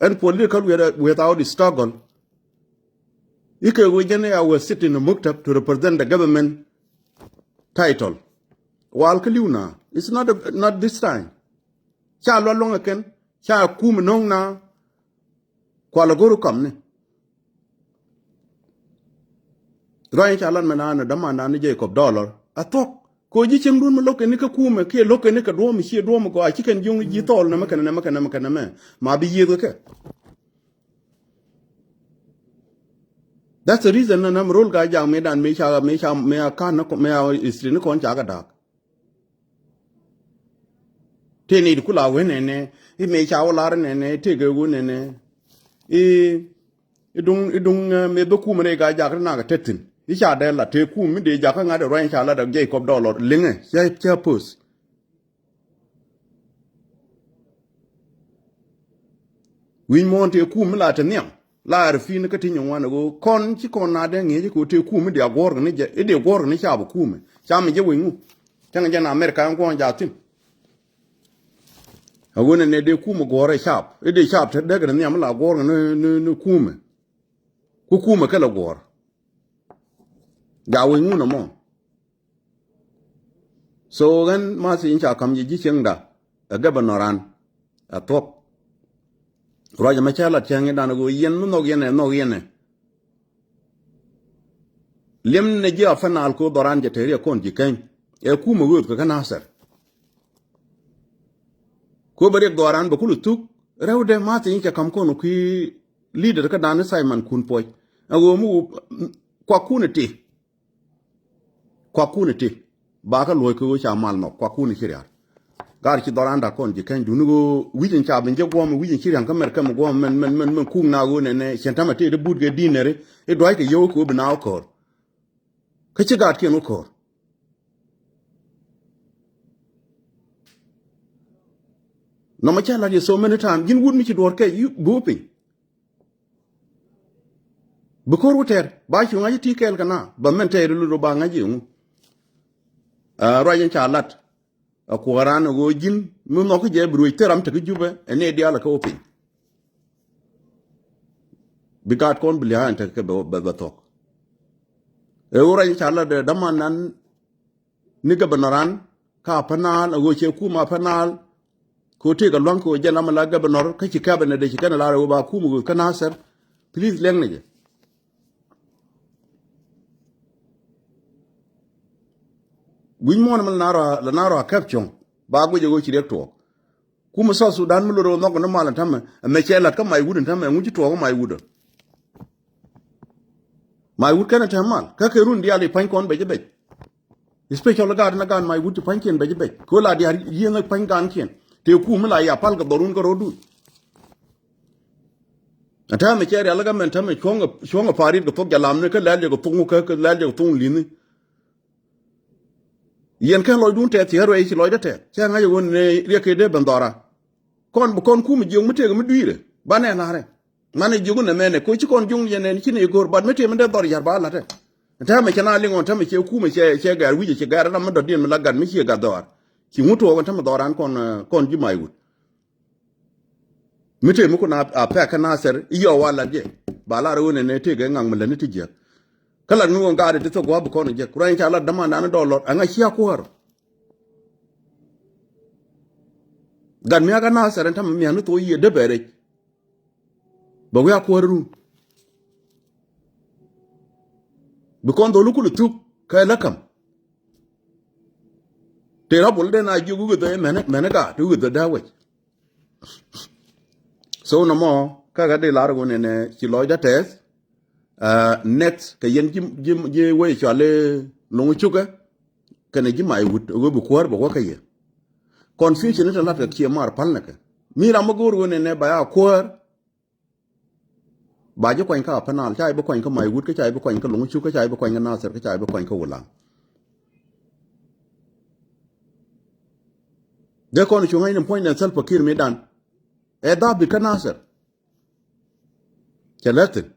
and political without the struggle. I was sitting in Muktab to represent the government title. Wal Kaluna, it's not this time. Cha lo long again, cha kum nong na kwala guru kamne. Ryan chalan manana damana ni Jacob dollar. I thought, ko ji chim dun loke ni ka kume ke loke ni ka do mi shi do mo ko a chicken jung ji tol na makana me ma bi yedo ke. That's the reason na nam role ga jang me dan me cha me kan na me istri ni kon cha ga dak. Te ni ku la we ne me cha wala ne te ge wu ne idung me be ku me ga ja na ga tetin. Isha de la te ku mi de ja ka nga de ran cha la da Jacob dollar Lienge cha pus. We want te ku mi la te nyam la ar fi ne ka tin yon go kon chi kon na de ngi ko te ku mi de agor ni je e de gor ni cha bu ku mi cha mi je we ngu cha nga na America ko ja tin a wona ne de ku mi gore sharp e de sharp te de ga nyam la gor ne ku mi ku mi ka la gor ga we ngu no mo. So gan ma si incha kam ji chenga a gabanoran a top roja ma chala chenga dan go yen no yen lem ne ji afana al ko doran je tere kon ji ken e ku mo gut ka nasar ko bare doran ba kulu tuk rewde ma si incha kam ko no ki leader ka dan Simon kun poy ago mu kwa kuniti ba ka loy ko cha mal no kwa kuni kiriya gar ci doranda kon ji kan dunugo wijin cha ben je gom wijin kiriya ka mer kam gom men ku na go ne sentama te de budge dinere e doy ke yo ko bna ko ka ci gat ke no ko no ma cha la so many time gin wud mi ci dor ke yu bopin bu ko wuter ba ci ngaji ti kel kana ba men te lu ba ngaji mu rojen cha lat ko warana go jin mu no ko je bru teram te jube ene dia la ko opi bigat kon bli han te ke ba tok e rojen cha lat de damanan ni ga banaran ka panal go che ku ma panal ko te ga lon ko je na mala ga banor ka ci ka bane de ci kana la ro ba ku mu kana ser please leng ne win mo la naro caption ba go jego ci recto kuma sa Sudan mu lo no ko mala tam me chela ka mai wudun tam ngu ci to mai wudun mai wud kana tam mal ka ke run dia le pan kon be je be special ga na gan mai wud pan ken be je be ko la dia yi na pan gan ken te ku mu la ya pal ga dorun ko rodu ata me chera la ga men tam chonga farid go to galam ne ka la le go tungu ka la le go tung lini yen kan loy dun te tiaro e ci loy de te cha nga yo ne reke de bandora kon ku mi jong mete mi duire bane na re mane jogu ne mene ko ci kon jong yene ci ne gor bad mete me de dor yar ba la te ta me kana lingon ta me ce ku me ce gar wije ce gar na me do din me la gar mi ci ga dor ci muto won ta me doran kon ji mai wut mete mu ko na a pa kana ser iyo wala je ba la ro ne te ga ngang me la ne ti je kala nu on gaade de to go bu kono je kuran cha la dama na do lot anga chia ko har gan mi aga na seren tam mi anu to yi de bere ba go ya ko ru bu kon do lukulu tu ka la kam te ra bol de na ju gu de mene ga tu de da we so no mo ka ga de la ro ne ci loy da test next ke yen je we chale longu chuka kane ji mai wut go bu kwar bo ka ye confusion ta la ta ke mar pal na ka mi ra mo gor ne ba ya kwar ba je kwan ka panal chai bo kwan ka mai wut ka chai bo kwan ka longu chuka chai bo kwan ka na ser ka chai bo kwan ka wala de kon chu ngai ne point na sel pakir me dan e da bi ka na ser chalatin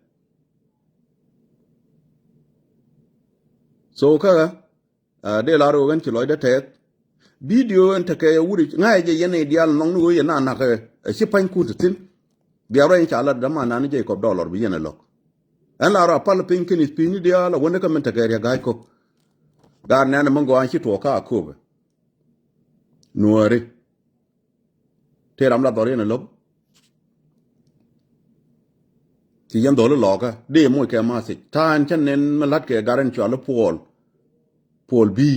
so ka de la ro gan ci loy da tet video en te ke wuri ngai je yene dial nong no ye na na ke ci pan ku tin biara in chala da ma nan je ko dollar bi yene lok an la ra pal pin kin is pin dia la wonde ka men ta ga ga ko gar nan mo go an chi to ka ko be nuori te ram la dor yene lok ti yan do lo ka de mo ke ma si tan chen nen ma lat ke garan chala pol bi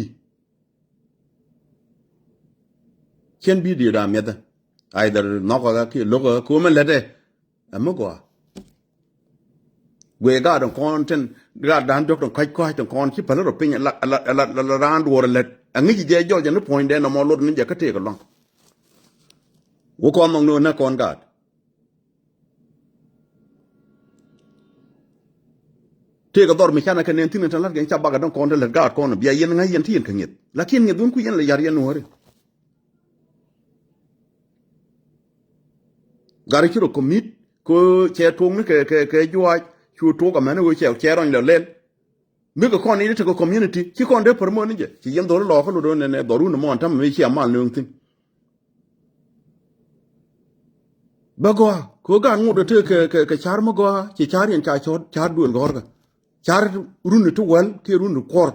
chen bi di ra me da either no ka ki lo ko men le de am go we ga don content ga dan dok don kai don kon ki palo pin la ran do le angi je jo je no point de no mo lo ni je ka te ko long wo ko mong no na kon ga te ga dor mi kana ken tin tan la ga cha ba ga don kon le ga kon bi yen ngai yen tin kan yet lakin ngi dun ku yen le yar yen no re gari kiro commit ko che tung ke juwa chu to ka mane wo che ron le len mi ko kon ni te ko community ki kon de permo ni je ki yen do lo ko do ne doru no mon tam mi chi amal no tin bago ko ga ngu de te ke char mo go ki char yen cha chot char duol gor ga char runu to wel ki runu kor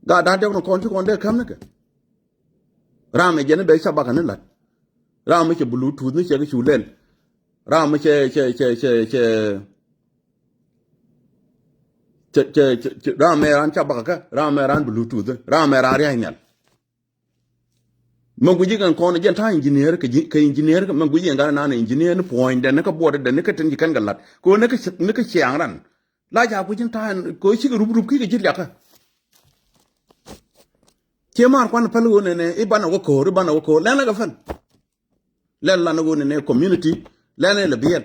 ga da de no kon ti kon de kam ne ke rame je ne be cha ba kan la rame che bluetooth ni che ke chu len rame che rame ran cha ba ka rame ran bluetooth rame ran ri ainel man guji kan kon gen ta engineer ke engineer man guji ngara na engineer ni point de ne ka bode de ne ka tin kan galat ko ne ka chiang ran la ja gujin ta ko chi rub ki jit ya ka ke mar kwan palu ne ibana wo ko la na ga fan la na go ne community la ne le biet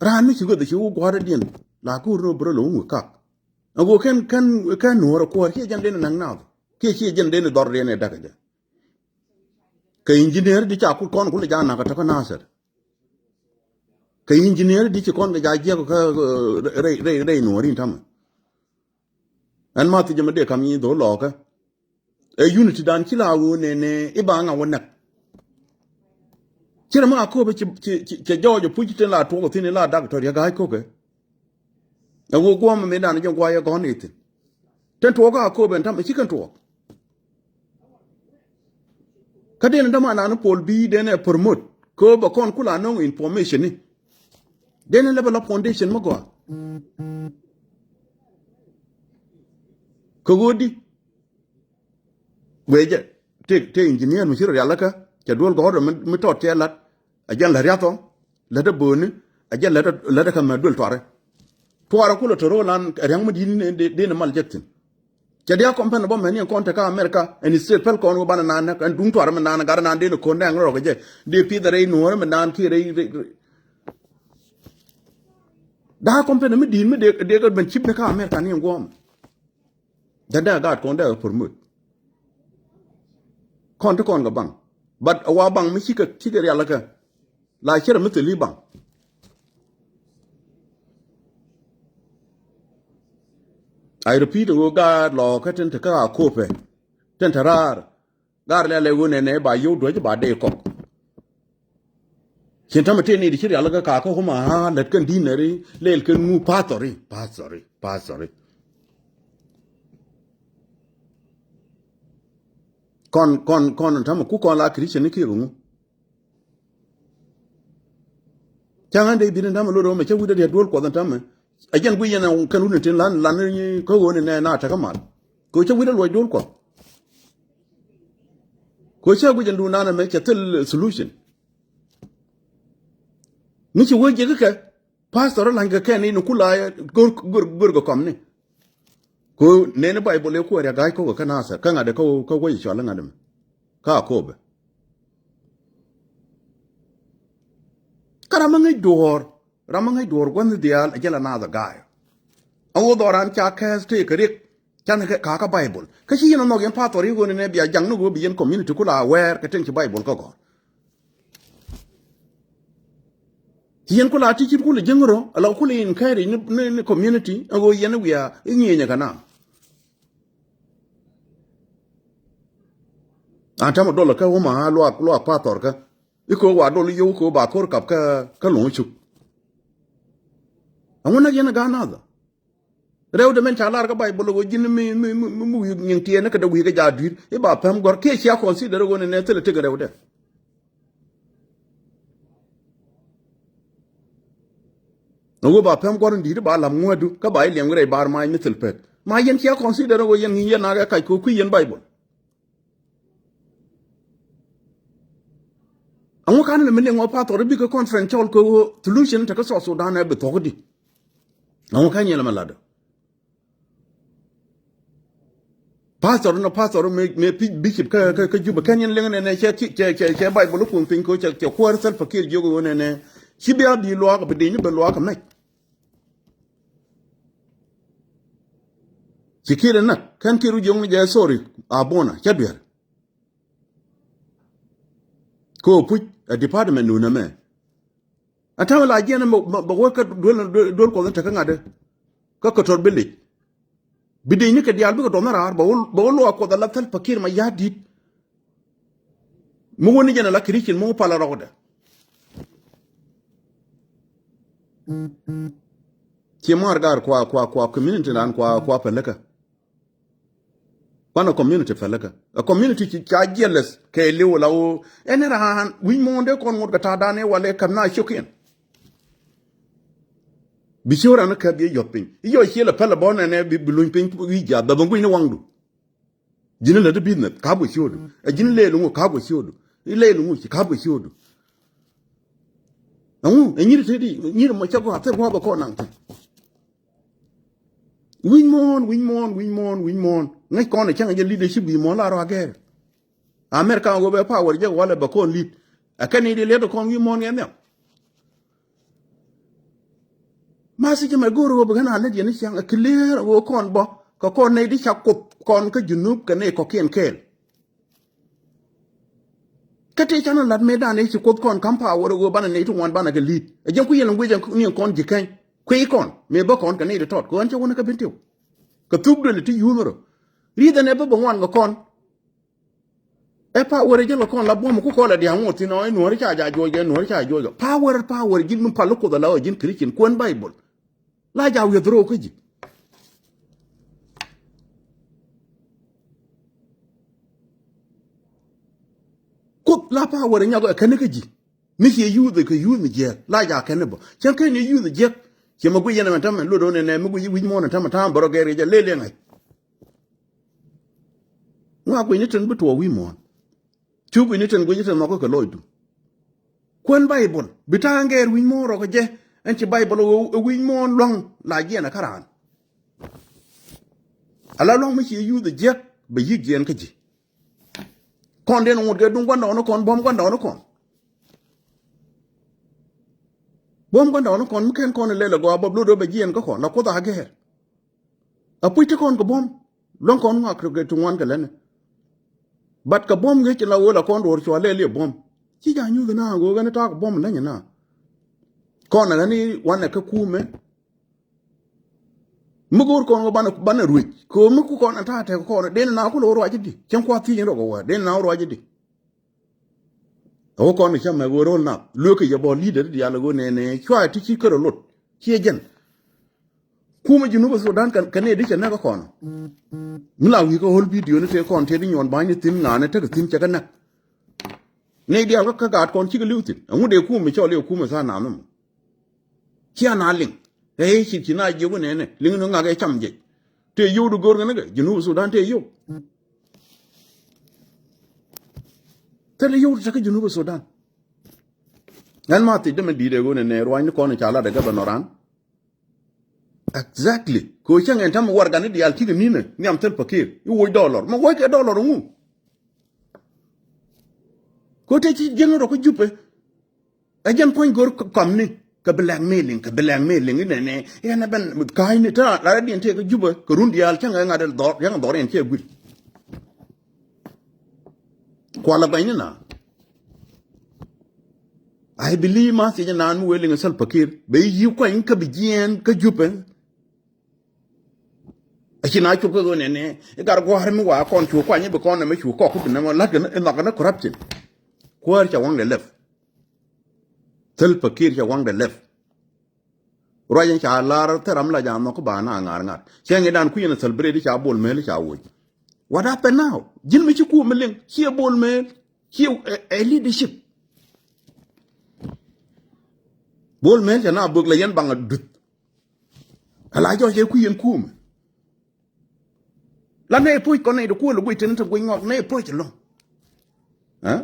ran mi chi go de chi wo gwa de din la ku ro bro lo mu ka ago kan nuor ko ke jan den nang na ke jan den dor ne daga ja ke engineer di cha ku kon ku le ja na ka ta na ser ke engineer di chi kon ga ja je ko re nuori tam an ma ti jama de kam yi do lo ka e unity dan kila wo ne e ba nga wona kira ma ko be ke jojo pujite la to ko tin la doctor ya ga ko ke ago go ma me dan jo gwa ya go ni tin ten to ga ko ben tam chi kan to ka den da ma na pol bi de ne promote ko ba kon kula no information ni den level of foundation mo go ko godi weje te engineer mo shiro yalla ka ke dol go do mi to te lat a jan la riato la da boni a jan la da kam dol tore tore ko to ro lan rang mo din de mal jektin ke dia company bo men en konta ka america en state pel ko no bana nan kan dum tore man nan gar nan de ko ndang ro ke je de pi da re no man nan ki re da company mi din mi de ko ben chip ne ka america ni ngom da ga ko nda promote kon to kon ga bang but wa bang mi chi ga yalla ka la chira mi te li bang I repeat wo ga lo ka ten ta ka ko pe ten tarar gar le wo ne ba yo do ba de ko chen ta mate ni di chira yalla ka ko ma ha let kan din ne le kan mu pastori kon ta mu ku kon la christian ni ki ru changa de bin ta mu lo me che wu de dol ko ta me ajan gu yana kan ru tin lan ni ko wo ne na ta ka mal ko che wu de lo dol ko che gu jan du na me che tel solution ni che wo je ka pastor lan ga ken ni kula gur go kom ni ko ne ne bible ko ya ga ko ka na sa kan da ko wo yi shola ngada ka ko be kara ramangai dor gon dial ajala na da ga awo doran cha ka ste krik chan ka bible ka shi no gen pastor yi go ne biya jang no go bi community kula wer ka tin bible ko go yen kula ti ci kula jengro ala kula in kairi ni community ago yen wiya nyenya kana Antama dola ka woma lo pator ka iko wa dolo yo ko ba kor kap ka lo chu anguna yena ga nada rew de men chalar ka bay bolo go jin mu yin tiene ka da wi ga jadir e ba pam gor ke sia consider go ne tele te rew de no ba pam gor ndir ba lam ngodu ka bay lem gre bar ma ni tel pet ma yen sia consider go yen na ga kai ko ku yen bible angu kan ne men ngo pator bi ko conference chol ko solution ta ka so dan e be to di angu kan yela malada pastor me bishop ka juba kanyen lenga ne che bible ko pin ko che ko sal fakir jogo ne hibia di lo ka be ni be lo ka mek sikire na kan kiru jong ni je sorry abona chadwer ko pu a department no na me atawala jena bo ka dol ko ta ka ngade ka tor bele bidini ke dial bi ko donar ba lo ko da latal fakir ma yadit mu woni jena la christian mo pala roda ke mar gar kwa community nan kwa pelaka wana community pelaka a community ki ka jealous ke lewo lawo enera han wi monde kon mo ga ta dane wale kam na shokin bishora na ka bi yopin iyo hela pala bona ne bi luñ pin wi ja ba bangu ni wangdu jina la de business ka bo shodo e jina le lu ka bo shodo ile lu ka bo shodo e nyiri tedi nyiri mo chago ate ko ba ko nan win mon ngai kono changa je leadership bi mo la ro age america go be power je wala ba ko lead akani de le do kon wi mon ngene masi je me goro ba gana le je ni changa clear wo kon bo ko kon ne di chakop kon ka junub ka ne ko ken kel kati chana lat me da ne ci ko kon kam power go bana ne to wan bana ga lead e je ku yelen gwe je ni kon jikan kwe kon me ba kon ka ne de tot ko an che wona ka bintiu ka tubdo le ti yumero rida ne ba wan ga kon e power je la kon la bom ku ko la di anwo ti no e Nueri cha ja joje Nueri cha joje power jin mun palu ko da la jin christian kon bible la ja wi dro ko ji ko la power nya go ka ne ka ji mi ye yu de ko yu mi je la ja ka ne bo chen ka ne yu de je ke magu yena man tam lo do ne magu wi mo na tam boro gere je le ngai wa ko ni tan bu to wi mo chu ko ni tan go ni tan ma ko loidu kon bible bitanger wi mo ro ko je en ci bible wi mo long la je na karan ala long mi ci yu de je ba yi je en ka ji kon den won ge dun gwanda on kon bom gwanda on kon bom gwanda on kon ken kon le le go bob lo do be jien ko kon la ko da ge a puite kon ko bom lon kon ngak ge tu wan ge len bat ka bom ge la wo la kon do so le bom ci ja nyu na go ga ta ko bom la na kon na ni wan ka kume mugor kon go bana ruj ko mu ko kon ta te ko den na ko lo ro ajidi chen ko ti ro go wa den na ro ajidi o kon cha me go ro na lo ke je bo leader di ala go ne chwa ti ki ko lot ci jen kuma jinu ba Sudan kan ne dike na ka kon mula wi ko hol video ne te kon te di nyon ba ni tin na ne te tin cha kana ne dia ka ga kon ci ga liutin amu de kuma cho le kuma sa na mu ci ana ling shi na je go ne ling no nga ga cham je te yu du gor ga jinu Sudan te yu te le yu ta ka jinu Sudan nan ma te de me di de go ne ro ni kon cha la de ga banoran exactly ko chang en tam war ga ni dial ti ni ne ni am tel pakir yu wo dollar mo wo ke dollar ngu ko te ci jeng ro ko jupe a jen point gor kam ni ka blackmailing ne ya na ben kai ni ta la di te ko jupe ko run dial chang nga del dor yang dor en che gud ko la bay ni na I believe ma si nan mu weling sal pakir be yi ko en ka bi jen ka jupe Achina chu ko ne gar go har mi wa kon chu kwa ni be kon na me chu ko ku na ma la na na corruption ko cha wang de lef tel pakir cha wang de lef royen cha lar teram la jam ko ba na ngar chengi dan ku yin celebrate cha bol mel cha wo what happened now jin mi ku meleng here bol mel here a leadership bol mel cha na bug la yen banga dut ala jo je ku yin ku la ne pu ko ne do ku lu tin to ku ngok ne pu cha lo ha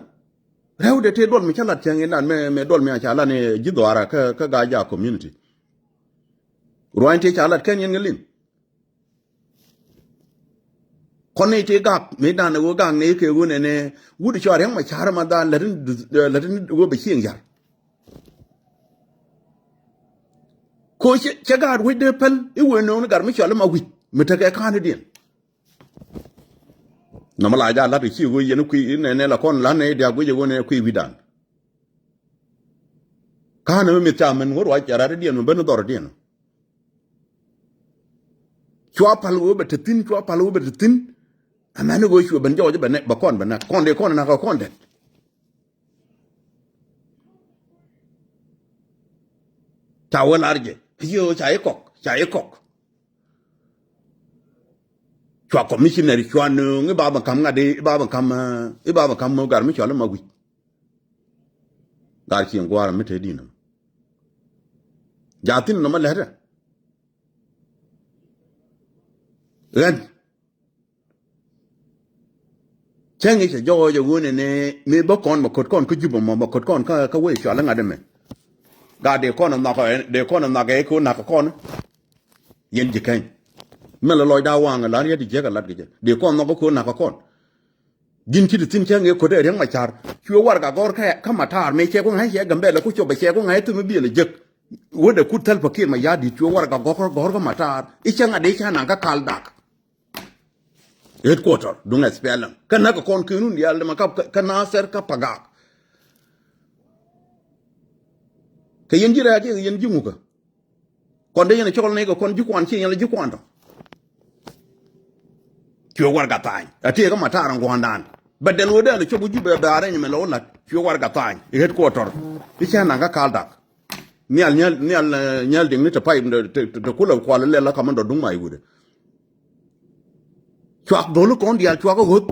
rew de te dol mi cha lat chengi dan me dol mi cha la ne jidwara ka ga ja community royen te cha lat ken yen ngelin kone te gak me dan wo gang ne ke wo ne wudi chwa reng ma char ma dan latin wo be chieng yar ko che gar wi de pel I wo no gar mi chwa ma wi mi te ke kan din no ma la ja la chi wo yen ku ne la kon la ne dia go je wo ne ku wi dan kan mi ta men wo wa chara din ben dor din chwa pal wo be tin chwa pal wo be tin amane go chwa ben jo je ben ba kon ben kon de kon na ko kon de ta wo larje yo cha e kok chwa commissioner chwa no ngi ba kam ngade ba kam mo gar mi chwa ma wi gar chi ngwara mi te dinam jatin no ma lehra ren chengi che jo wo ne me ba kon ma kot kon ku jubo ma kot kon ka we chwa la ngade me ga de kon na ko ga ko na ko kon yen ji kan me la loy da wanga la ya di je ga lat ge de kon na ko na ko kon gin ki tin chengi ko de reng ma char chwo war ga gor ka ma tar me che ko ngai che gambe la ku cho ba che ko ngai tu me bi le jek wo de ku tel pakir ma ya di chwo war ga gor ga ma tar I chenga de cha na ga kal dak headquarter dunga spelam kana ko kon kunun ya le ma ka na ser ka paga ke yen jira ke yen jimu ka kon de yen chol ne ko kon ju kwan chi yen ju kwan to chwo war ga tai ati ga mata ran gwandan badel wo de cho bu ju be bare ni me lo lat chwo war ga tai headquarter I cha na ga kaldak nyal ding ni to pai de kula kwala le la ka man do dung mai wude chwa dolu kon dia chwa ko hot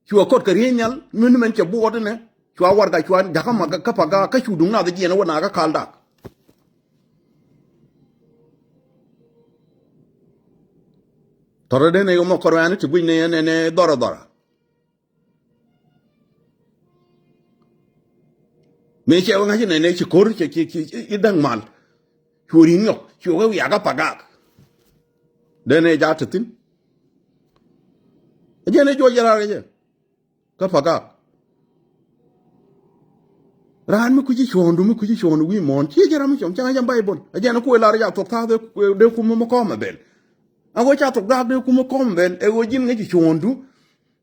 chwa kot ka rinyal min men che bo de ne chwa war ga chwa da ka ma ka paga ka chu dung na de jena wona ga kaldak tore de ne mo korani ti buñ ne dora me che nga ne chi kor che idang mal churi nyok chwa ga ya ga paga de ne ja tin jene jo jara ge ka paga ran mi ku ji chondu wi mon ti jara mi chom changa jam bible ajena ku la ya to ta de ku mo ko ma bel ago cha to da de ku mo ko ma bel e go jin ngi chondu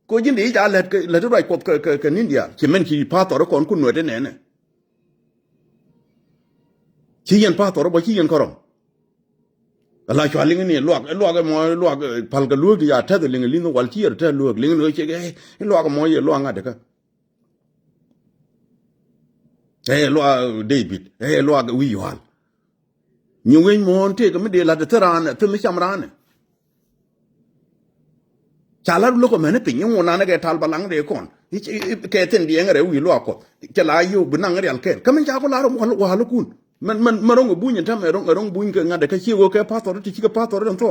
ko jin de ja let right ko ka india ki men ki pa to ko ku no de ne ki yen pa to bo ki yen korom ala chwa ling ni luak mo luak pal ga luak ya ta de ling ling wal ti ta luak ling no che ge luak mo ye luak ngade ka David luak wi wal ni wen mo te ga me de la de taran te me chamran chala lu ko me ne pin yo na ga tal balang de kon ke ten di ngare wi luak ko ke la yu bunang real ke kamen cha ko la ro mo halu kun man marong buñu tam rong buñ ke ngade ka ci wo ke pastor ti ci ka pastor don to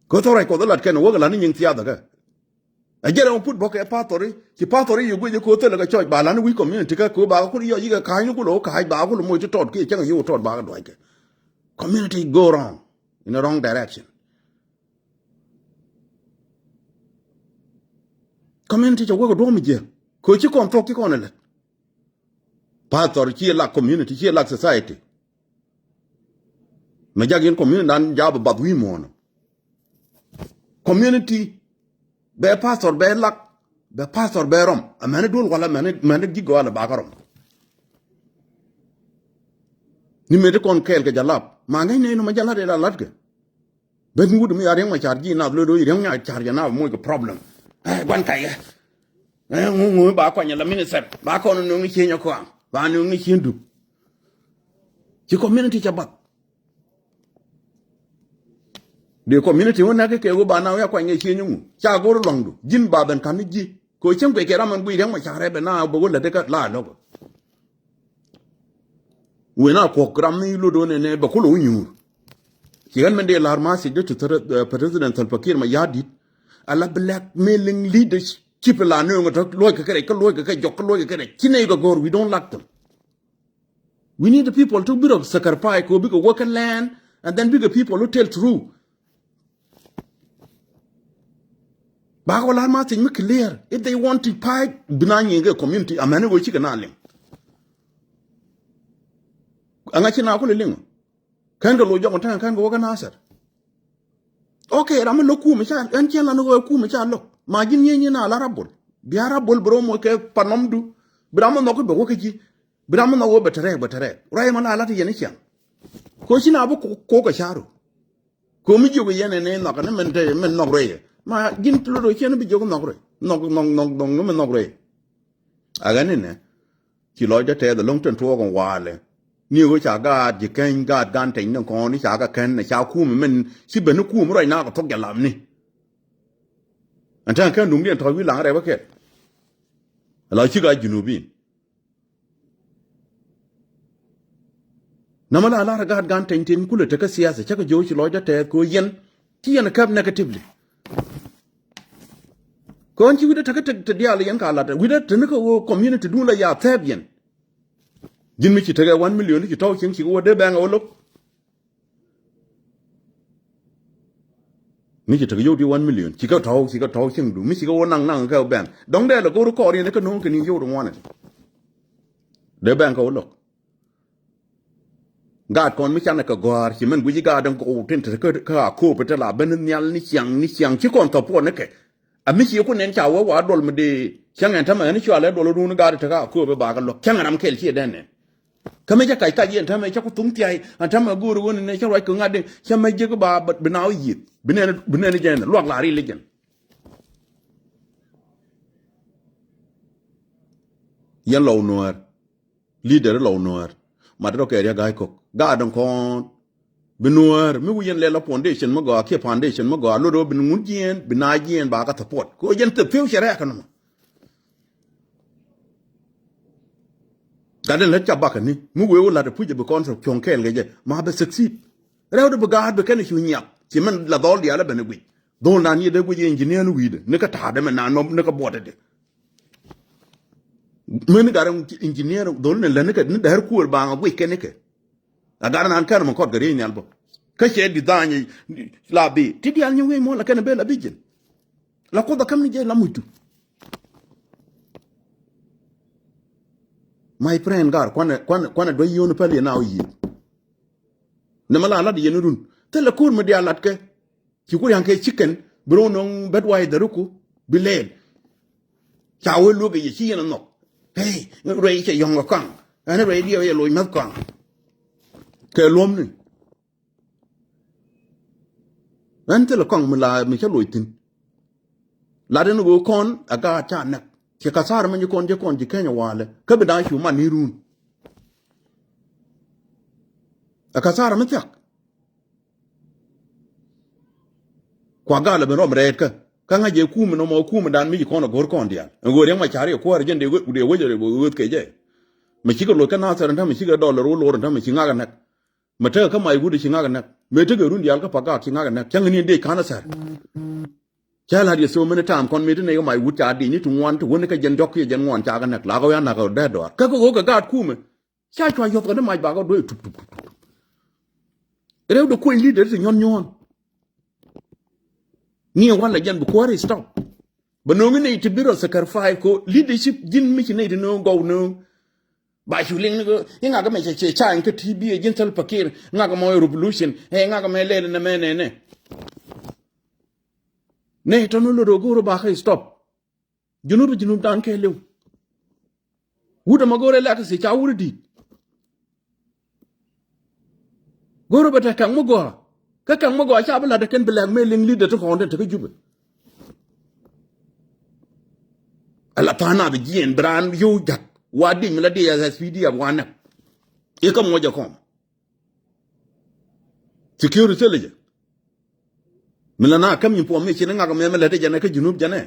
ko to ray ko dalat ken wo la ni ngin tiada ka a jere on put boke pastor yu go ko to la ka choy ba la ni wi community ka ko ba ko yo yi ka kai ko lo kai ba ko lo mo to ke chang yu to ba do ke community go wrong in the wrong direction community jo go do mi je ko ci kon to ki kon le pastor ci la community ci la society ma jagin community dan jab bad wi mono community be pastor be rom amane dul wala mane gigo wala bakarom ni me de kon kel ke jalap ma ngay ne no ma jalade la latke ben ngud mi are ma charji na lo do ire nya charja na mo ko problem ban kai ngu ba kwa nya la minister ba ko no ngi chenya ko ba no ngi chindu ci community cha bat de community wona ke go ba na ya kwa nya chenyu cha go londu jin ba ben kan ji ko chen ko ke raman bu ire ma chare be na bo go la de ka la no we na ko gram ni lo do ne ba ko lo nyur ci gan men de la armasi de president al fakir ma yadi ala blackmailing leadership la no ngoto lo ka kare ko lo ka jok lo ka kare ci ne go gor we don't like them. We need the people to be of sacrifice ko bi ko work land and then bigger people who tell true ba ko la armasi mi clear if they want to fight binani nge community amane go ci kana lim anga ci na ko le lingo kan ga lo jongo tan kan go ga nasar okay ram lo ku mi cha en chen la no ku mi cha lo ma jin yen na la rabul bi rabul bro mo ke panom du bram no ko be ko ji bram no go betere rai ma la ta yen chen ko shi na bu ko ka sharo ko mi jogo yen ne no ka ne men no re ma jin tulo do chen bi jogo no re no men no re aga ne ki lo ja te da long ten to ko wa le ni go cha ga ji ken ga gan tin no ko ni cha ga ken na cha ku men si be no ku mo rai na ko tok ya lam ni an tan kan dum den to wi lang re ba ke la chi ga junubi na mala la ga gan tin ku le ta ka siyasa cha ga jo chi lo ja te ko yen ti yan kap negatively ko an chi wi da ta ka te dia le yan ka la ta wi da tin ko community du la ya tabien jin mi ci tege 1 million ci taw ci wo de ba nga wolo mi ci tege yow di 1 million ci ka taw ci du mi ci ko nang ka ben donc de la ko ko ri ne ka non ke ni yow do wona de ba nga wolo gad kon mi chana ka gwar ci men guji gadan ko tin te ka ko pe la ben nyal ni chiang ci kon to po ne ke a mi ci ko nen cha wa dol me de chiang en ta ma ni chwa le dol ru ni gad te ka ko be ba ga lo chiang nam kel ci den ne kame ja kai ta yen ta me cha ku tung ti ai an ta ma guru won ne cha wai ko ngade cha me je ko ba binaw yi binen jen lo la ri legen yan law Nuer leader law Nuer ma do ke ya gai ko ga don kon binuer mi wuyen le la foundation mo go ke foundation mo go lo do bin ngun jen binajen ba ka support ko jen te fiu shere kan mo gaden la chabaka ni mu wewo la de puje be kontra kyonkel geje ma be succeed rew de bagad be kan shu nyak ci man la dol ya la ben gui don na ni de gui engineer nu wi de ne ka ta de na no ne ka bote de men garam engineer dol ne la ne ka ne der kuur ba nga gui ken ke agaran an kan mo ko gari ni albo ka she di dani la bi ti di al ni we mo la kan be la bijin la ko da kam ni je la mutu my friend gar kwana do yonu pale na yi ne mala la de yenurun te la kur me dia lat ke ki kur yanke chicken bro non bedway de ruku bilel chawo lu ge yi yen no hey rei che yong kang ana rei dio ye loy mat kang ke lom ni an te la kang mala mi cha loy tin la de no kon aga cha nak ke kasar man kon je kenya wale ka be da shu man ni run akasar man tak kwa gala be rom red ka nga je ku no mo ku dan mi ko no gor kon dia ngor yang ma chari ko ar jende de wojere bo wot ke je ma chi ko lo ka na sar nda ma chi ga dollar lo nda ma chi nga ga nak ma ta ka mai gudu chi nga ga nak me te ga run dia ka paga chi nga ga nak chang ni de kana sar chala dia so many time kon mi te ne ga mai wut cha di ni tu wan tu won ka jen dok ye jen wan cha ga nak la ga ya na ga da do ka ko ga ga ku me cha chwa yo ko na mai ba ga do tup rew do ko leader se nyon ni wala jan bu ko re stop ba no ngi ne ti biro sacrifice ko leadership jin mi ci ne de no go no ba shu ling go nga ga me che cha en ka tb jin tal pakir nga ga mo revolution he nga ga me le na me ne to no lo go ro ba khay stop junub dan ke lew wuda ma gore la ta se cha wuri di goro bata kan mo go ka kan mo go cha bla de ken blackmailing leader to konde to juba ala pana be jien bran yu jak wadi mi la de SPD ab wana e ka mo ja kom security leje milana kam yin po me chin nga ka me la de jana ka junub jana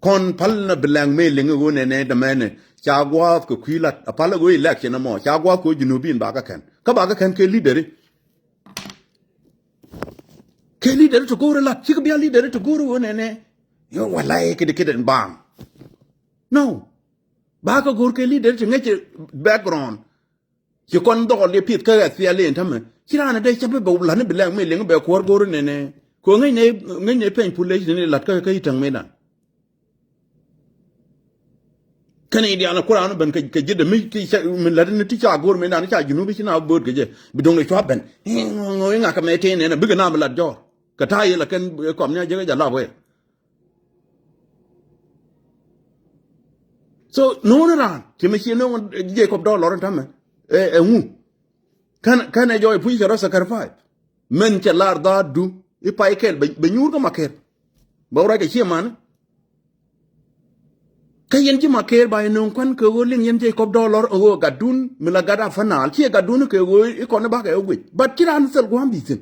kon palna blackmailing go ne de mene chagwa ko kwilat apala go election mo chagwa ko junubin ba ka kan ke leader to go la chi ka bi leader to go ne yo wallahi kid bang no ba ka go ke leader to ngeke background chi kon do le pit ka sia le ntam chi na de chabe ba la ne blackmailing be ko go ne ko ngai ne pen pulle ne lat ka itang me na kan idiana Quran ban ka jidda mi ti min la ne ti cha gor me na cha junubi ci na bod ke je bi dong le chwa ben ngoy nga ka me te ne bi na la jor ka ta yi la kan kom nya je ga la we so no na ti me ci no je ko do lor tam ngu kan e joy pu ga sa karfa men ke lar da du i pa ikel be nyur ga maker ba ora ke ci man kayen ji maker bay non kan ko go ling yen je ko dollar o gadun mila gada fanal ci gadun ke go i ko ne ba ka yogi bat kiran sel go ambi tin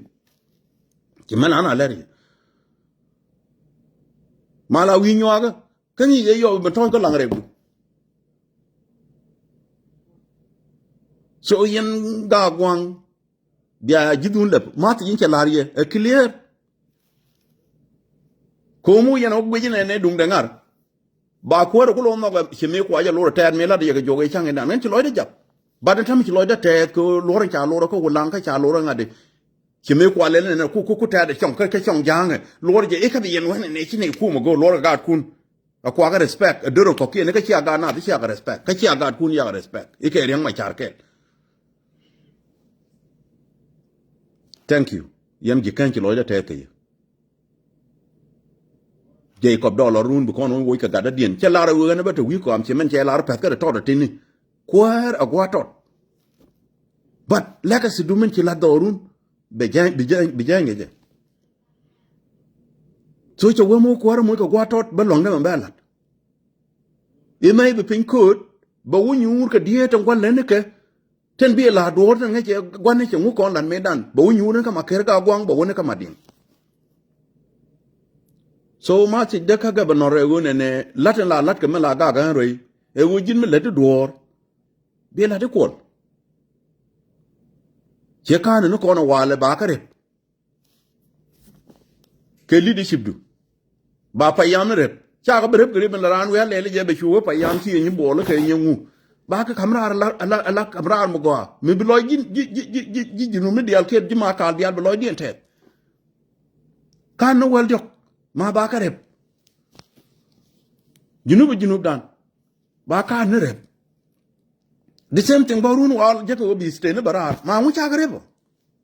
ci man ana leri mala wi nyoga kan yi yo ba ton ko lang rebu so yen ga gwang bia jidun lep mat yin ke lariye e clear ko mu yen o gbe ne dung dengar ba ko ro ko no ga chimi ko ya lo ta me la de ga joge change na men ti lo de jap ba de tam ti lo de te ko lo ran cha lo ko lang ka cha lo ran ade chimi ko le ne ku ta de chong ka chong jang lo de e ka bi yen wan ne chi ne ku mo go lo ga kun a ko ga respect a doro ko ki ne ka chi ga na ti chi ga respect ka chi ga kun ya ga respect e ke riang ma char ke thank you yam ji kan ti lo de te ke Jacob dollar run bu kon wo ka gada dien che lara wo na ba to wi ko am che men che lara pet ka to tin ni kwar agwa tot but leka si du men che la dorun be jang je so che wo mo kwar mo ka gwa tot ba long na ba la e mai be pin kod ba wo nyur ka die tan kwan ne ke ten bi la do tan nge che gwan ne che ngu kon lan me dan ba wo nyur ka ma ker ka gwang ba wo ne ka ma din so ma ti de ka ga banor e go ne latin la lat ka me la ga ga roi e wo jin me le de dor be la de ko che ka ne ko na wale ba ka re ke leadership du ba pa yam re cha ga bre bre ben ran we le je be shu pa yam ti ni bo le ke nyu ba ka kamra ala kamra mo go me bi lo ji no me dial ke ji ma ka dial bi lo di ente ka no wel jok ma ba ka rep junub dan ba ka ne rep the same thing ba run wal je ko bi ste ne barar ma mu cha ga rep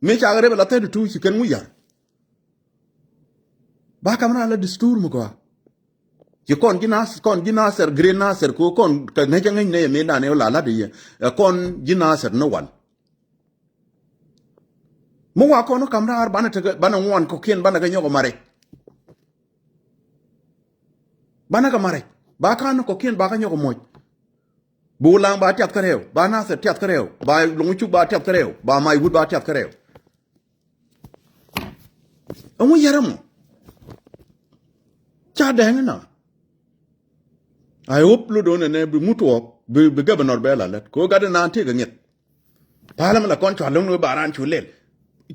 me cha ga rep la te tu ci ken mu yar ba ka mra la distur mu ko ci kon gina ser green na ser ko kon ka ne jang ne me na ne la de kon gina ser no wal mu wa ko no kamra bana te bana won ko ken bana ga nyogo mare bana ga mare ba kan ko ken ba ga nyogo moj bu lang ba tiat karew ba na se tiat karew ba lungu chu ba tiat karew ba mai wud ba tiat karew amu yaram cha deng na I hope lu do ne bi mutu bi governor bela let ko ga na te ga nyet palam la kon chalong no baran chu lel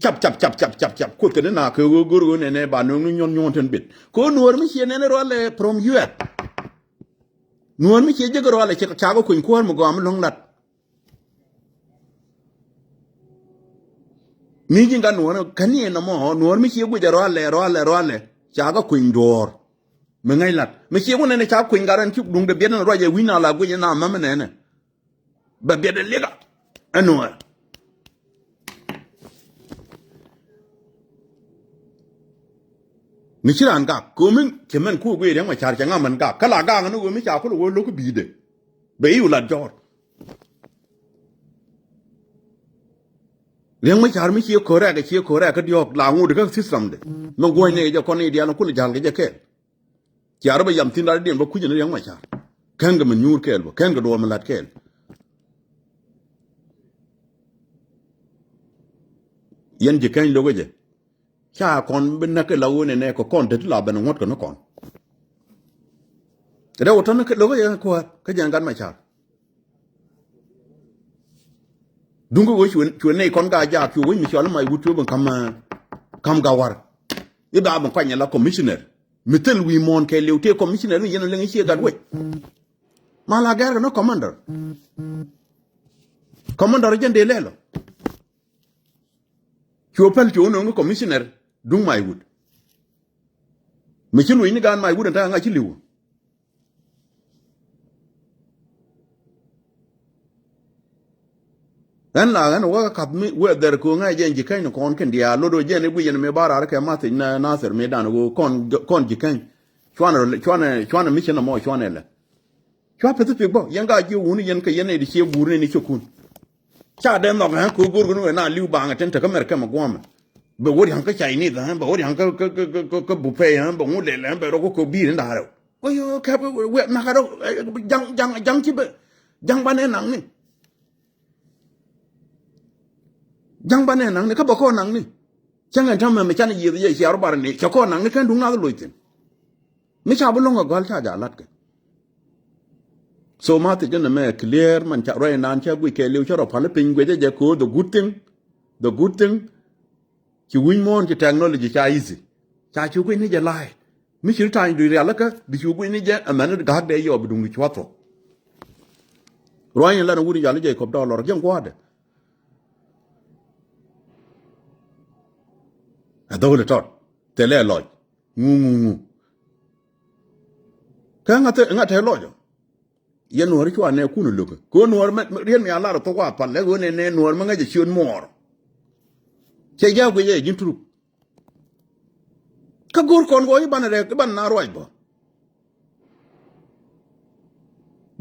chap ko ke na ko guru ne ba no nyon ten bit ko nuor mi che ne ro le from US nuor mi che je ro le cha ko kun ko mo go am long lat mi jinga nuor kani no mo nuor mi che gu je ro le cha ko kun dor me ngai lat me che wona ne cha kun garan chu dung de bien ro je wina la gu na ma me ne ba be de lega anuor mi chiran ga ko min kemen ku gwe yang ma char changa man ga kala ga nganu go mi cha ko lo ko bi de be yu la jor Liang ma char mi chi ko ra ka diok la ngu de ka system de no go ne ja kon dia no kul jal ga ke char ba yam tin da de ba ku je ne liang ma char kan ga man nyur kel bo kan ga do ma lat kel yen je kan logo je cha kon ben na ke la wone ne ko kon de la ben ngot ko no kon da wo ton ke logo ye ko ka jan gan ma char dungo wo chuen ne kon ga ja chu mi chol mai wutu ban kam ga war ida ban kwanya la commissioner mitel wi mon ke lewte commissioner ni yen le ngi ga we mala gar no commander jende lelo chopal chu no commissioner dung mai wut mi chulu ni gan mai wut ta nga chi liwu dan la gan wa kap mi we der ko nga jen ji kan kon ken dia lodo jen bu yen me bara ka ma tin na ser me dan go kon ji kan chwana mi chena mo chwana le chwa pe tu bo yen ga ji wu ni yen ka yen di che buru ni chokun cha den no ga ko gur gu na liu ba nga ten ta ka mer ka ma gwam be wori han ka chai ni da ba wori han ka bu pe han ba mu le le ba ro ko bi nda ro ko yo ka we na ka ro jang chi be jang ba ne nang ni jang ba ne nang ni ka ba ko nang ni changa jam me chan yi ye ya ro bar ni cha ko nang ni kan dung na lo tin mi cha bu lo ga cha ja lat ke so ma te jana me clear man cha ro nan cha gu ke liu cha ro pa le pin gwe je ko the good thing ki win mon ki technology cha easy cha chu gu ni je lai mi chi ta ndu ya la ka bi chu gu ni je amana ga de yo bu dung chi wa to ro yin la na wuri ya le je ko do lo jang kwa de adole tot tele loj ngu ka nga te lojo ye Nueri chwa ne kunu lugo ko Nuer rien mi ala to wa pa le go ne Nuer ma nga je chion mor che ja go ye jintru ka gor kon go yi banare ban na roj bo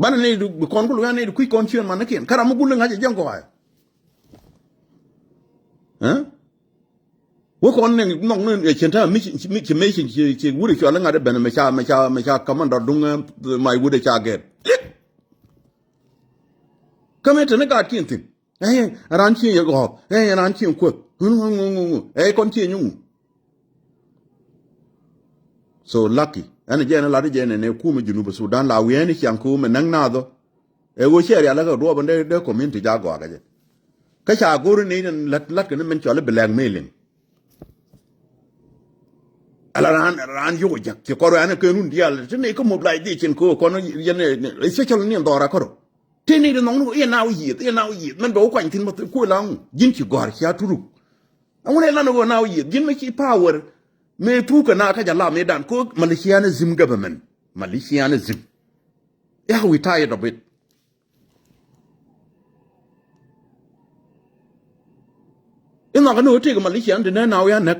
ban ne du kon go ne du ku kon chion man ken kara mu gulu nga je jango wa wo kon ne nok ne chenta mi chi wuri chwa la nga de ben me cha commander dung mai wude cha get kame tane ga kin tin ran chi ye go ran chi ko kon chi nyu so lucky ana je na la de je ne ku mi junu Sudan la wi ni chan ku me nang na do wo che ya la ga do ban de community ja go ga je ka cha go ni lat ke ne men chole blackmailing ala ran yo ja ke ko ran ke nun dial ne ko mo blai di chen ko no ye ne special ni ndora ko tini de nong ye na yi man do kwan tin mo ko lang jin ci gor ya turu amune lan go na yi jin me ci power me tu ka na ka jalla me dan ko Malaysianism government Malaysianism yeah we tired of it ina ga no te ga Malaysian de na ya nak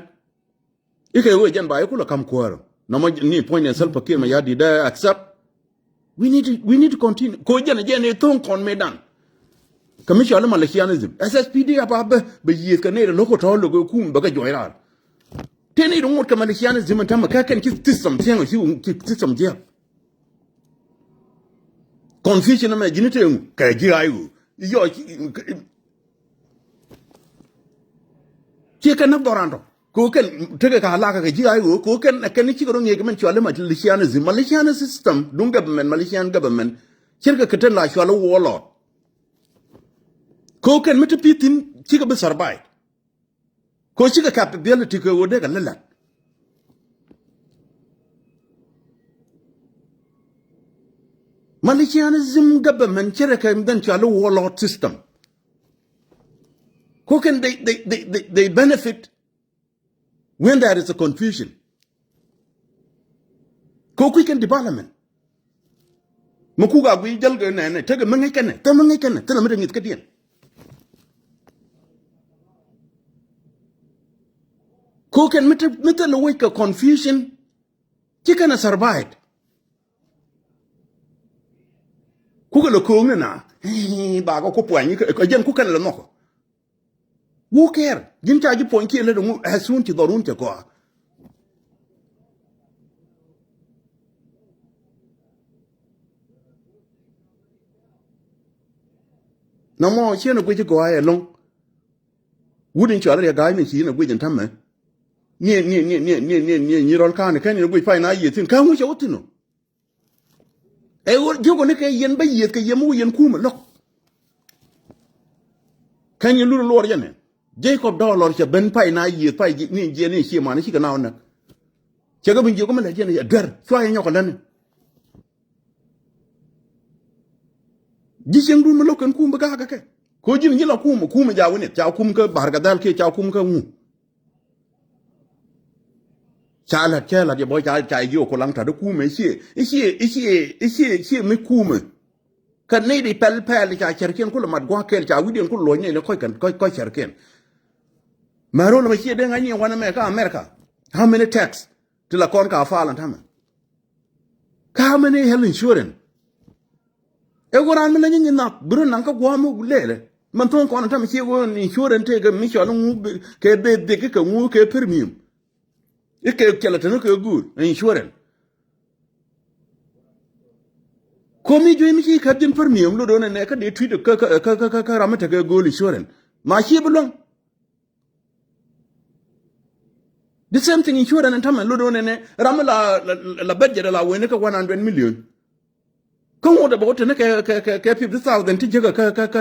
ike we jan ba ko la kam ko no mo ni point en self pakir ma ya di da accept we need to continue ko jana jene ton kon medan commission le Malaysianism SSPD apa be yi ka ne lo ko to lo ku ba ga joira teni do ngot ka Malaysianism tan ma ka kan ki system tian ki system je confusion ma jinite ka ji ayu yo ki ka na dorando ko ken tege ka halaka ka ji ayu ko ken ci ko ngi men chwale Malaysian system dung government Malaysian government cirka keten la chwale wolo ko ken meta pitin ci ka be sarbai ko ci ka capability ko wode ka lala Malaysianism government cirka mdan chwale wolo system ko ken they benefit when there is a confusion ko quick and development makuga gwi jalga ne tege mangai kane tana mede ngit kadien ko ken mete no wake confusion chikana survived ku ko lo ko na ba ko poani ko jen ku kan lo no who care jin cha ji point ke le dum asun ti dorun te ko no mo chen ko ji ko ai long wudin cha re ga ni chi na gwe jin tamme ni rol kan kan ni gwe fa na yi tin kan hu cha utino e wo jogo ne ke yen ba yi ke yemu yen kuma lok kan yi lulu lor yene Jacob dollar cha ben pai na yi pai ni je ni chi ma ni chi ka na na cha ga bin je ko ma le je ya dar so ya nyoko lan ji seng dun ma lokan kuma ga ke ko jin ni la kuma ja woni cha kuma ka bar ga dal ke cha kuma ka mu cha la je boy cha yo ko lang ta da kuma chi me kuma kan ne di pel cha cherken ko mat gwa kel cha widien ko lo ne ko kan ko cherken maro lo chi de ngani wana America how many tax to la kon ka fa lan tama how many health insurance e goran me nyi na buru nan ka gwa mu lele man ton kon tama chi go insurance te ga mi chon ke de ke mu ke premium e ke kela tan ko good insurance komi jo mi chi ka din premium lo do ne ka de tweet ka ramata ka go insurance ma chi bulon the same thing insurance and time lo do ne ramala la budget la wene ka 100 million kan wada ba ne ka 50,000 ti jiga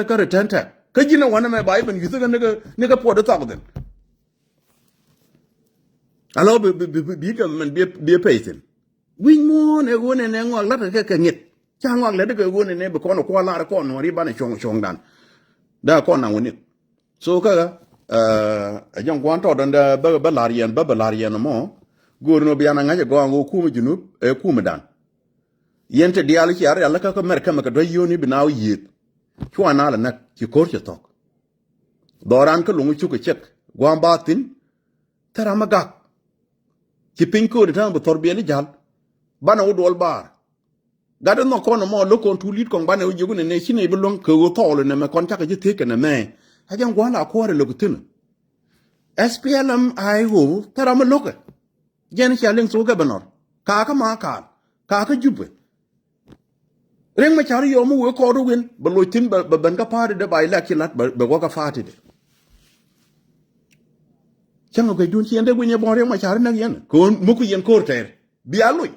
ka return ta ka jina wana mai bai ban yusu ne ka 40,000 alo bi ka man bi paysin win mo ne go ne ngwa la ka ngit cha ngwa le de go ne be ko no ko la ko no ri ba ne chong dan da ko na woni so ka a jang kwan to dan da ba larian mo gorno biana ngaje go ngo kuma junub e kuma dan yente dial ci ar yalla ka mer kam ka do yoni binaw yit chwana la nak ci kor ci tok doran ka lungu ci ko cek gwam batin tara magak ci pin ko de tan bo torbiyeli jal bana wudol bar gada no kono mo lo kon tulit kon bana wujugo ne shine be lon ko tolo ne me kon taka ci teke ne me hajan gwala ko re lokutin SPLM ai ho tara ma loke jen challenge so gabanor ka ma ka jubbe reng ma chari yo mu ko do win ba lo tin ba ban ka pare de ba ila kilat ba ko ka fati de changa ko dun ci ende bu ne bon reng ma chari nak yen ko mu ko yen ko ter bi aloy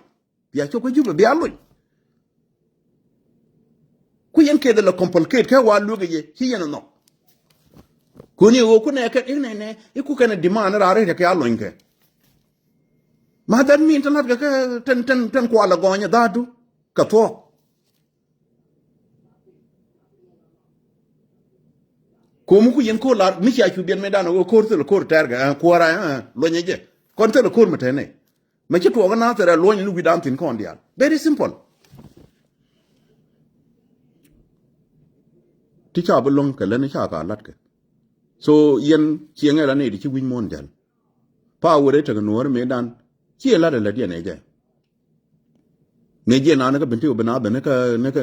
bi a ko jubbe bi aloy ku yen ke de la complicate ka wa lu ge ci yen no kuni wo ku ne ka ne ku kana demand ra re ka aloy ke ma dan min tan ka tan ko ala gonya dadu ka to ko mu ku yen ko la mi cha chu bien me dano ko ko terga ko ra lo nyeje kon te ko mate ne ma ci to ga na tere lo nyu wi dan tin kon dia very simple ti cha bu long ka le ni cha ka lat ke so yen chienge la ne di ci win mon dal pa wore te ga Nuer me dan ci la de la dia ne je me je na ka binti bana bana ka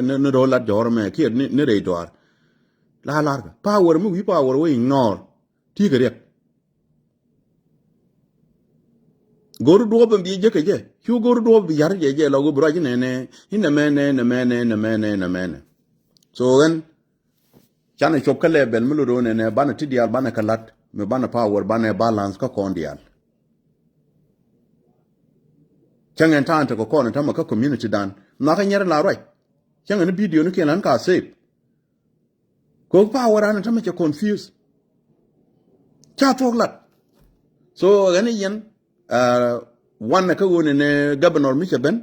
ne ro la jor me ki ne re dor la power mu wi power we ignore ti ga rek goru do ban bi je ke je chu goru do bi yar je la go bra ne ina mene so gan chana chop ka level mu do ne bana ti dial bana kalat me bana power bana balance ka kondial changen tante ko kono tama ka community dan na ka nyere la right changen video no kenan ka save ko power an tama cha confuse cha toglat so gani yen wanna ka woni ne governor mi ben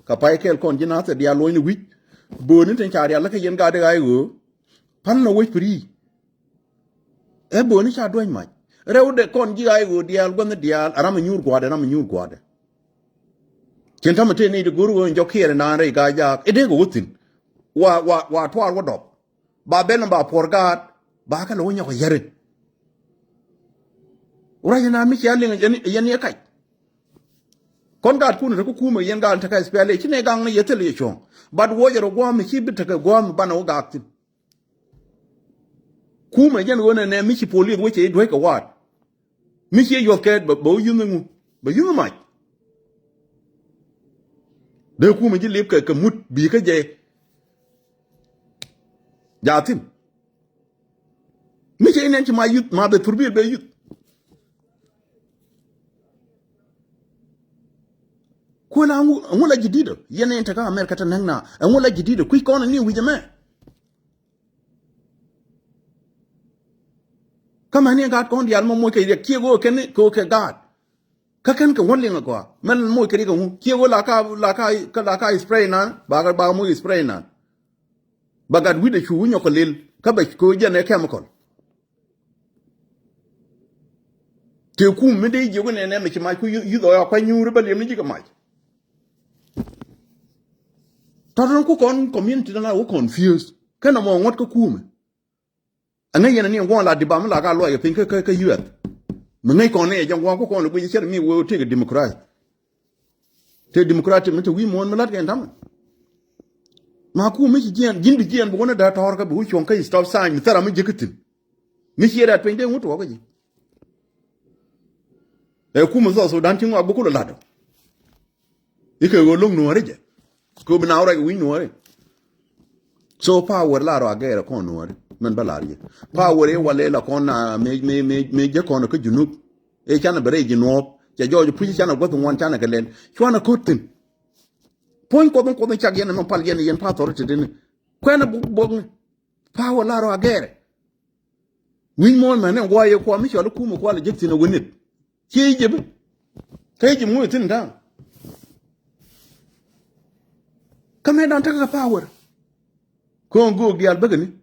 ka pay kel kon jina ta dia loyni wi boni ten cha ya la ka yen ga de ay go pan no wi pri e boni cha doy ma rewde kon ji ay go dia gon dia arama nyur gwade ken tama te ni de guru won jokere na re ga ja e de go wutin wa twar wo dop ba ben ba porgat ba ka lo nya ko yare ura na mi ya len yen ye kai kon gat kunu ko kuma yen gal ta kai spele kine gang ne yetele chon bad wo yero gwa mi ki bita ka gwa mi bana wo gaktin kuma jan wona ne mi ci police wo ci do ka wat mi ci yo ke bo yu ngu ba yu ma de kuma ji lep ka mut bi ka je jatin mi ci nen ci ma yut ma be turbi be yut ko na ngula jidida yene ta ka america ta nangna ngula jidida ku ko na ni wi jama kama ni gat kon dial mo mo ke ki go ken ko ke gat ka ken ka won linga ko man mo ke ko ki go la ka spray na ba mo spray na bagat wi de chu nyo ko lil ka ba ko jene chemical te ku me de je go ne me ki ma ku yu do ya kwa nyuru ba le mi ji ka ma taron ku kon community na wo confused kana mo ngot ko kuma anga yana ni ngwa la di ba la ga lo ya pin ka yuat me ngai kon ne jang ko kon bu cher mi wo te democrat te democrat me te wi mon me lat ga ndam ma ku mi jian jindi jian bu wona da tor ka bu chon kai stop sign mi tara mi jikitin mi hira pin de mutu ko ji e ku mo so dan tin wa bu ku la do ike go long Nueri je ko bina ora wi Nueri so power la ro agere kon Nueri men balari power e wale la kon na me je kon ko junub e chana bere ji no je jojo puji chana go won chana galen chwana kotin point ko ko chak yen no pal yen pa tor te den ko na bo power la ro agere wi mon man ne wo ye ko mi cholo ku mo ko la jekti no wonit ki je be kay ji mu tin da kame dan taka power ko go dial bagani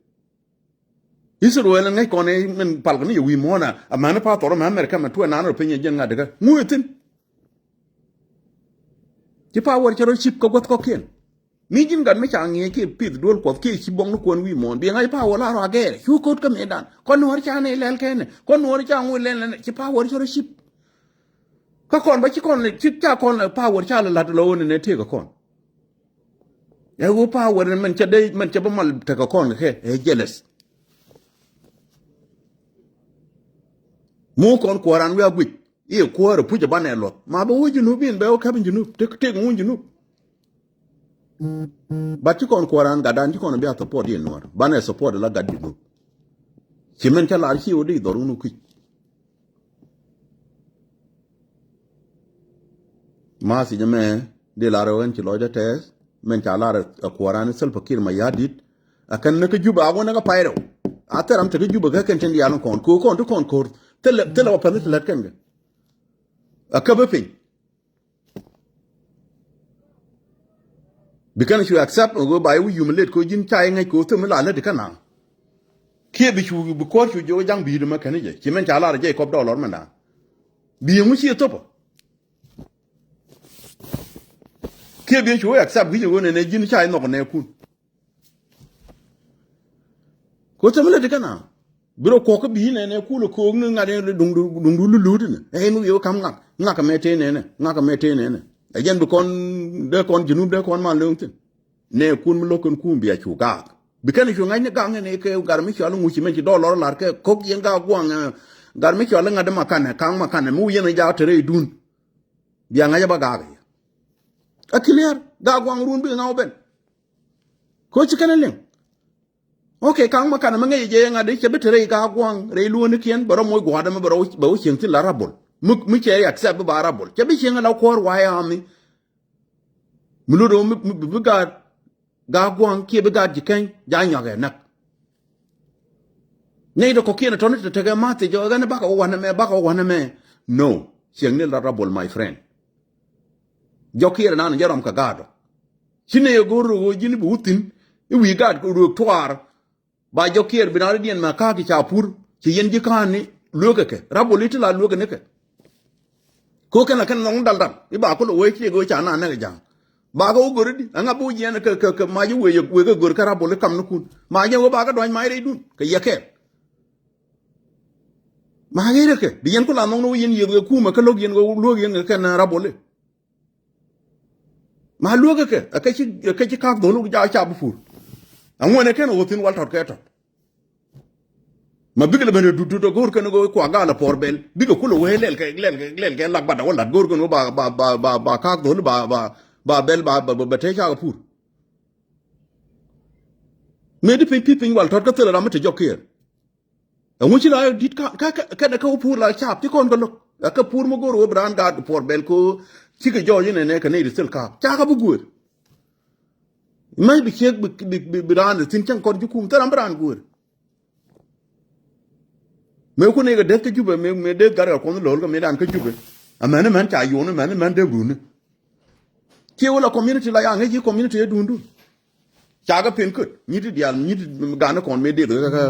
isro wala ngai ko ne men pal ni wi mona amana pa toro ma america ma to na no penye jen ngadaga muetin ti power charo chip ko got ko ken mi jin gan me changi ke pit dol ko ke chi bong ko wi mon bi ngai power la ro agere hu ko kame dan ko no cha ne lel ken ko no cha ngu len ti power charo chip ka kon ba chi kon chi cha kon power cha la lo ne te ko kon ya go power man cha dai man cha ba mal ta ka kon ke e jealous mo kon ko ran wa gwi e ko ro pu ja banelo ma ba wo junu bin be o ka bin junu te ngun junu ba ti kon ko ran ga dan ti kon bi a support yin no ba na support la ga junu ci men cha la chi o di do ru nu ki ma si jame de la ro en ci lo ja tes men cha la ko ran sel fakir ma yadit akan naka juba wona ga payro ataram te juba ga kan tendi yalon kon to kon ko tele wa pele tele kan akabe pin bikan you accept go by we humiliate ko jin chai ngai ko to mala le de kana ke bi chu bi ko chu jo jang bi de ma kan je ki men cha la je ko dollar man da bi mu chi to po ke bi chu accept bi jo ne jin chai no ne kun ko to mala de kana biro ko ko bi ne kulu ko ngi ngade dung lu ne e nu yo kam ngaka mete ne ajen bi kon de kon junub de kon ma lungtin ne kun lo kon kum bi a chu ga bi kan chu ngai ne ga ne ke gar mi chalu mu chi men chi dollar lar ke ko yen ga gwang gar mi chalu ngade makane kan makane mu yen ja tere dun bi anga ja ba ga akiliar ga gwang run bi ngau ben ko chi kan len okay kang makana mangai je nga de chebe tere ga gwang re lu ne kien baro moy gwada ma baro ba wo chin ti la rabol mu che accept ba rabol chebe chin la kor wa ya mi mu do mu ga gwang ke be ga jiken ja nya ga nak nei do ko kien to ne te ga ma te jo ga ne ba ka wana me no chin ne la rabol my friend jo kien na ne jaram ka gado chine go ru jini butin wi gad ko ru twar ba jo kier binari dien ma ka ki chapur ci yen ji kan ni loga ke raboli ti la loga ne ke ko kana kan non dal dal i ba ko lo we ki go cha na na ga ba go gor di anga bu yen ke ma ji we ga gor ka raboli kam nu kun ma je wo ba ga don mai re dun ke yake ma ge ke di yen ko la non no yen ye ku ma ka log yen go log yen ke na raboli ma loga ke ka ci ka do lu ja cha bu fur angone ken wotin waltor keto ma bigla bene du to gor kan go kwa gala porbel biga kulo we lel ke lak bada wala gor kan ba ka do ba bel ba te cha pur me di pin wal tot ka tela ram te jokier ngu ci la dit ka pur la chap ti kon galo ka pur mo gor wo bran ga porbel ko ci ga joji ne ka ne di sel ka cha ka bu gur may bi chek bi ran tin chan kon ju kum taram bran gur me ko ne ga det ka jube me det gar ko no lo me dan ka jube amana man cha yo no man de brune ke wala community la ya ngi community e dundu cha ga pen kut ni di dial ni ga na kon me de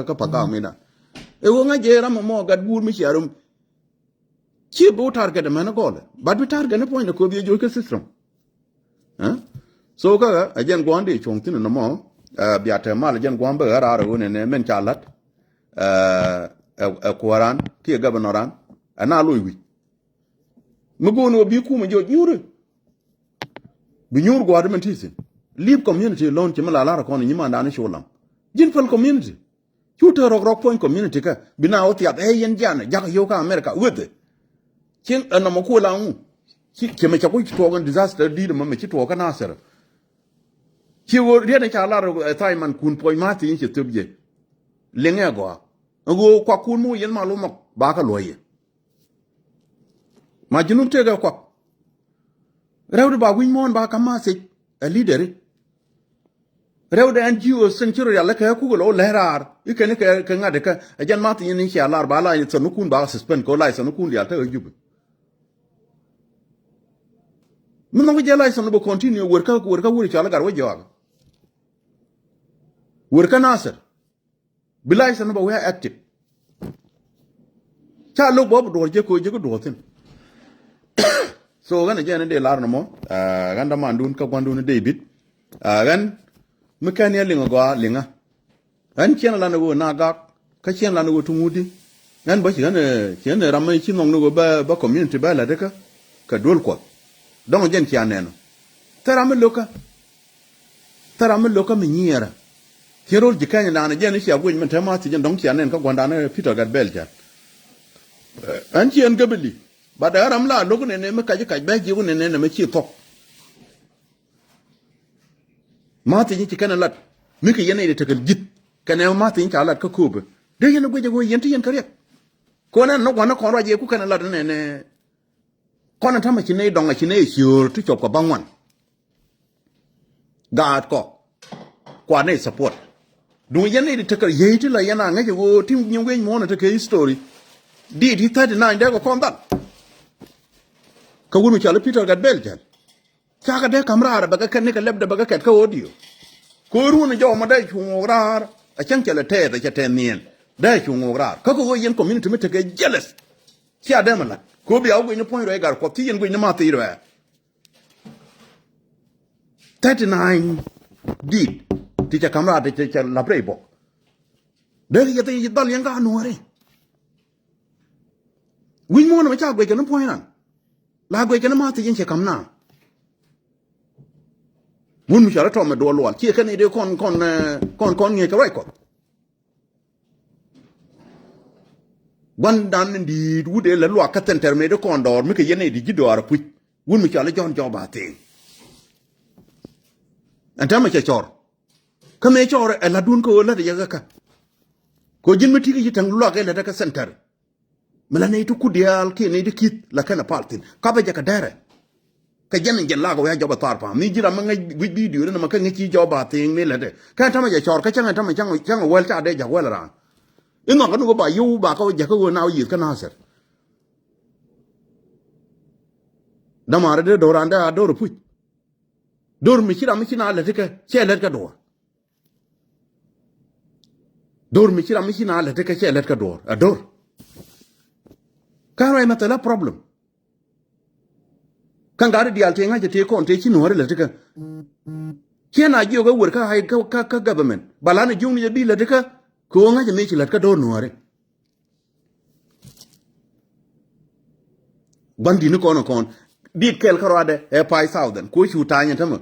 ka pa ga me na e wo nga je ram mo ga gur mi charum ki bo target man gole but we target ne point ko bi jo ka system so ka ajen gwande chong tin no mo biata mal ajen gwamba ra ro ne men chalat kuaran ki governoran ana loiwi mugono bi kuma jo nyure bi nyur gwad men tisin leave community alone ti mala lara kon nyima ndane sholam jin fal community chuta rok point community ka bina oti ab yen jana jak yo ka america with kin na mo ko la ngu ki me chako to gon disaster di ma me to ka nasara ki wo riene cha lara taiman kun point mati yin ci tobje lenge go ngo kwa kun mu yen malu mak ba ka loye ma jinum te ga kwa rewde ba win mon ba ka ma se a leader rewde NGO century ya la ka ku lo lerar ikene ka ngade ka ajan ma tin ni sha lar ba la ni sanu kun ba suspend ko la sanu kun ya ta jube mun ngo je la sanu bo continue worka wuri cha la gar wo jaga worka nasir bilai sanu ba we active cha lo bob do je ko do tin so gana je ne de lar no mo ganda mandun ka gwandun de bit gan mekania linga go linga an chen la no na ga ka chen la no tumudi gan ba chen ramai chi nong no ba community ba la de ka dol ko don jen chi aneno taram loka mi nyera kirol jikanya na jen shi agwen men tamati jen don chi anen ka gwanda na Peter Gadbelja an chen gabeli ba da ram la loku ne me ka ba ji ne me chi tok mati ni kana lat mi ka yene de takal jit kana mati ni lat ka kobe de yene goje go yente yen kare ko nan no gwana ko raje ku kana lat ne ko nan tama chi ne donga chi ne hyur tu chop ko bangwan gad ko kwa ne support du yene de takal yete la yana ngaje go tim nyungwe mo na take history di 39 de ko kondan ka wunu chala Peter Gadbelja chaka de kamra baga kan ne ka lebda baga kat ka audio ko ruuna jo ma dai chungograr a chan chala te da chate nien dai chungograr ka ko yen community me take jealous ti adamala ko bi awu ni point re gar ko ti yen go ni ma ti re 39 did ti cha kamra de cha la prebo de ya te dal yang ga Nueri win mo na ma cha go ke no point nan la go ke no ma ti yen che kamna wun mi shara to me do lol ki kan ide kon nge ka record wan dan ndi wude la lo ka ten terme de kon dor mi ke yene di gidor pu wun mi shara jon joba te anta ma che chor ka me chor e la dun ko la de yaga ka ko jin mi tigi tang lo ga la da ka center mala ne to kudial ke ne de kit la kana partin ka ba jaka dare ka jen la go ya joba tarpa mi jira ma ngai video na ma ka ngi joba ting ni le de ka ta ma ja chor ka changa ta ma changa wel ta de ja wel ra ino ka no ba yu ba ka ja ko na yi ka na ser da mare de doranda ador pu dor mi chira le ka che le ka dor mi chira le ka che le ka ador ka rai mata la problem kan gari di alte nga te kon te chi Nueri le tika kena jiyo ga wur ka hai ka government balana jung ni bi le tika ko nga me chi le ka do Nueri bandi ni kon di kel karade e pai southern ko chu tanya tama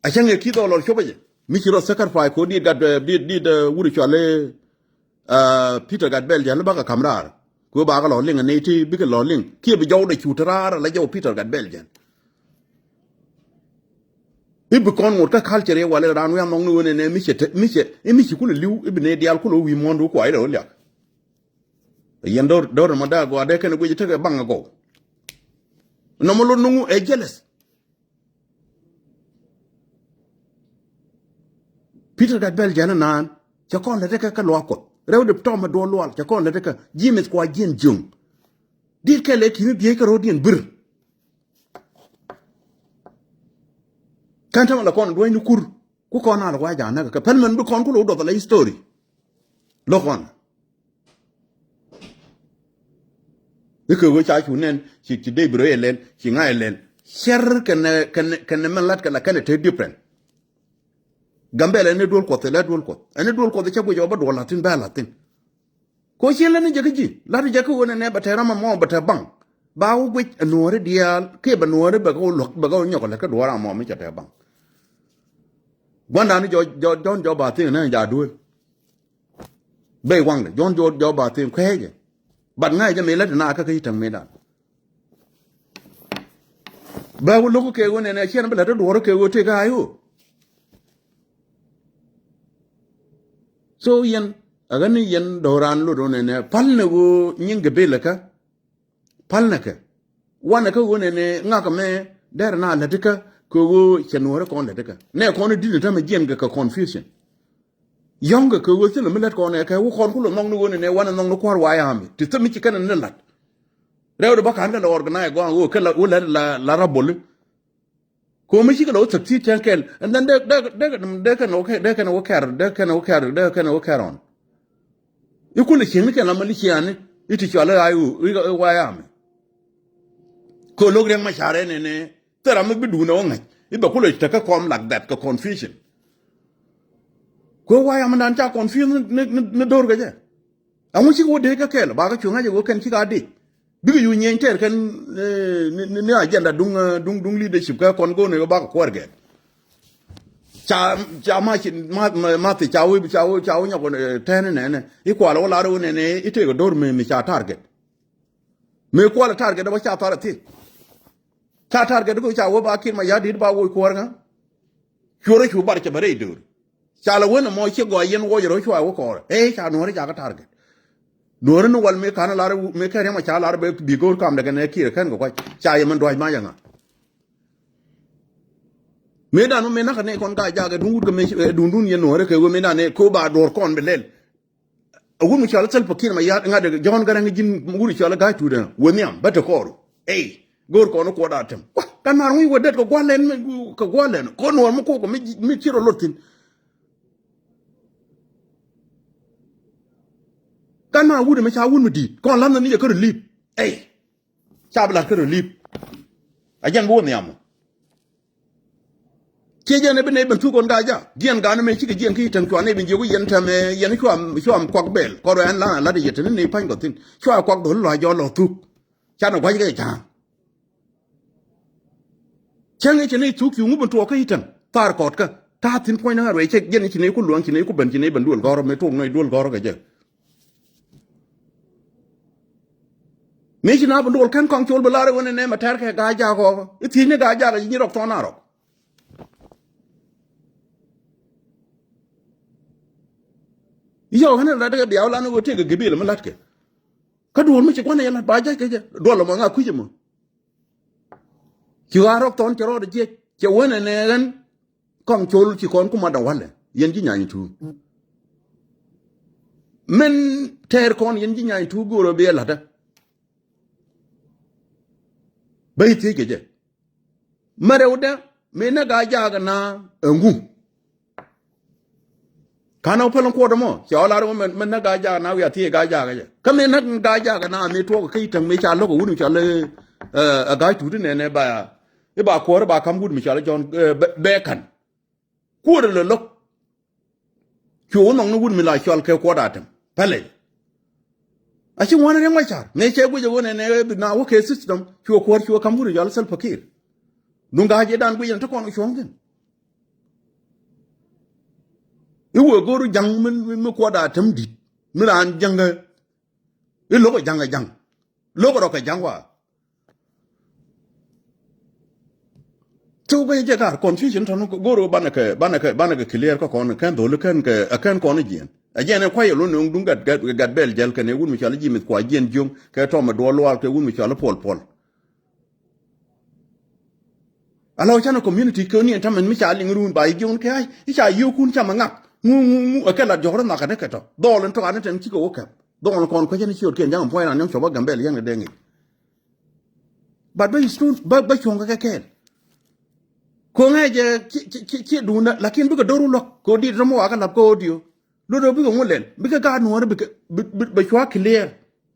a change ki do lor chobaje mi chi ro sacrifice ko di wuri chale Peter gat bel jan ba ka kamrar ko ba ga lo ling ne ti bi ka lo ling ki bi jaw de chutrar la jaw Peter gat bel jan ibi kon ngot ka culture wala ran wi among no ne mi ci kulu liw ibi ne dial kulu wi mondo ko ay do lyak yen do ma da go de ken go jite ga banga go no mo lo nungu e jealous Peter gat bel jan nan ca kon le ka lo ko rew de tom do lol ca kon le ka jimis ko jin jung dir ke le kini die ka rodien bur kan tam la kon do ni kur ku kon na la wa ja na ka pen men bu kon ku lo do la history lo kon ni ko wo cha chu nen ci de bro elen ci nga elen cher kan men lat kan te different gambele ne dol ko te la dol ko ene dol ko ca go jo ba do latin ba latin ko shela ne jagi ji la de jaka wona ne ba te rama mo ba te bang ba wo gwe Nueri dial ke ba Nueri ba go lok ba go nyoko le ka do ra mo mi ca te bang gwanda ni jo ba te ne ja duel be wang de jo ba te kweje bat ngai je me la na ka kai tang me da ba wo loko ke wona ne chen ba la do ro ke wo te ga ayo so yen agani yen doran lo do ne palne wo nyinge bele ka palne ka wana ka wona ne ngaka me der na la dika ko wo Nueri kon la dika ne kon di ta me jen ga ka confusion yonga ko wo tele milat kon ne ka wo kon ko nong no wona ne wana nong no kwar wa ya mi ti tami ci kana ne lat rew do baka anda organize go wo kala wo la rabol ko mi ci ko tsati tankel and then de kan wo kar on ikule chinga kana mali chiane iti chala ayu wa ya mi ko logre ma chare ne tera mi bidu na wonga iba kulo taka kom like that ka confusion ko wa ya man ta confusion ne dor ga je amu ci wo de ka kel ba ka chunga je wo kan ci ga de bi yu nyen ter kan ne agenda dung leadership ka kon go ne ba ka kwarge cha ma ti cha wi nya ko ten ne I ko la ro ne ite go dor me cha target me ko la target ba cha target go cha wo ba kin ma ya di ba wo ko nga chore chu bar cha bare dur cha la wona mo che go yen wo ro chu wo ko cha Nueri cha ka target Nueri no wal me kana la me ka ma cha la be bi go kam daga ne ki kan go cha yeman do ma yanga me da no me na ne kon ga jaga dungut ga me dundun yen Nueri ke wo me na ne ko ba dor kon be lel awu mu chala sel pakir ma ya nga de jon gara nga jin mu chala ga tuda woniam bata koru gor ko no ko da tem kan mar wi wodet ko gwalen ko no mo ko mi ciro lotin kan ma wude me cha wun mi di kon lam na ni ko lip cha bla ko lip ajan bo niam keje ne bene ben tu kon gaja gien ga na me chike gien ki tan ko ne bin je yen tame yen ko am kwak bel ko ro an la de yete ne pan ko tin ko kwak do lo jo lo tu cha no kwa ge cha change ne tu ki ngu ben to ka hitan tar kot ka ta tin point na re che yen ne ku luang ne ku ben ne ben dul goro me tu no dul goro ga je me chi na ben dul kan kong chol belare wona ne ma tar ka gaja ko ti ne gaja ga ni rok to na ro yo hana la daga biaw la no go te ga gebil ma lat ke ka duol mi ci kwana yalla ba ja ke je do lo ma nga ku je mo ci warok ton ci ro de je ci wona ne ran kon chol ci kon kuma da wala yen ji nyaani tu men ter kon yen ji nyaani tu go ro be la da bay te ke je marewda me na ga ja ga na ngu kana pelon ko mo cha la ro men na ga ja na wi ati ga ja ga je ka me na ga ja ga na me to kai tan me cha lo ko wunu cha le a ga tu ne ba e ba ko ba kam gud mi cha le jon be kan ko le lo chu no no wud mi la chol ke ko da tem pale a chi wona re ma cha me che bu je wona ne na wo ke system chu ko kam gud ya sel fakir dunga je dan bu yen to ko no chongen iwo goru jang min ko da tam dit miran janga e loko janga jang loko ro ka jangwa to be je gar confusion to no goro banaka clear ko kon kan do kan kon jien ajene kwa yelo no dungat gat bel jel kan e wun mi chala jimit kwa jien jong ka to ma do lwal ke wun mi chala pol alo chana community ko ni tamen mi chala ngurun ba jong ke ai cha yu kun chama ngak ngu akela jora na ka ne ka to do len to an ten chi ko ka do kon ko jeni chiot ken jang point an nyam choba gambel yang de ngi but ba istun ba chonga ka ke ko ngaje chi du na lakin bi ko doru lok ko di ramo aka lap ko audio do bi ko ngulen bi ka ga no bi chwa clear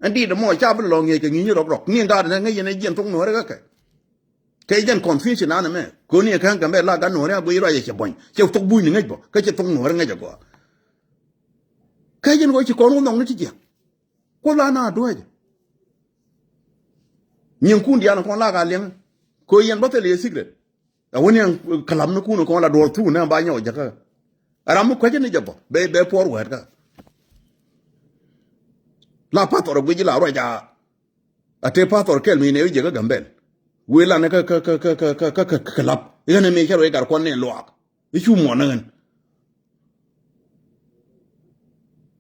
andi de mo cha bu lo ngi ke ngi rok ni ga na ngi ne jen tong no re ka ke jen confusion an me ko ni kan gambel la ga no re bu ira ye che bon che tok bu ni ngi bo ka che tong no re ngi ko ka jen ko chi ko no ni ti je ko la na do je nyin kun dia na ko la ga len ko yen ba te le secret woni kalam no kuno ko la do tu na ba nyaw jaka aram ko jeni jabo be por wer ka la pator bu ji la ro ja ate pator kel mi ne je ga gambel we la ne ka kalap ene me charo e gar ko ne loak e chu mo na ngan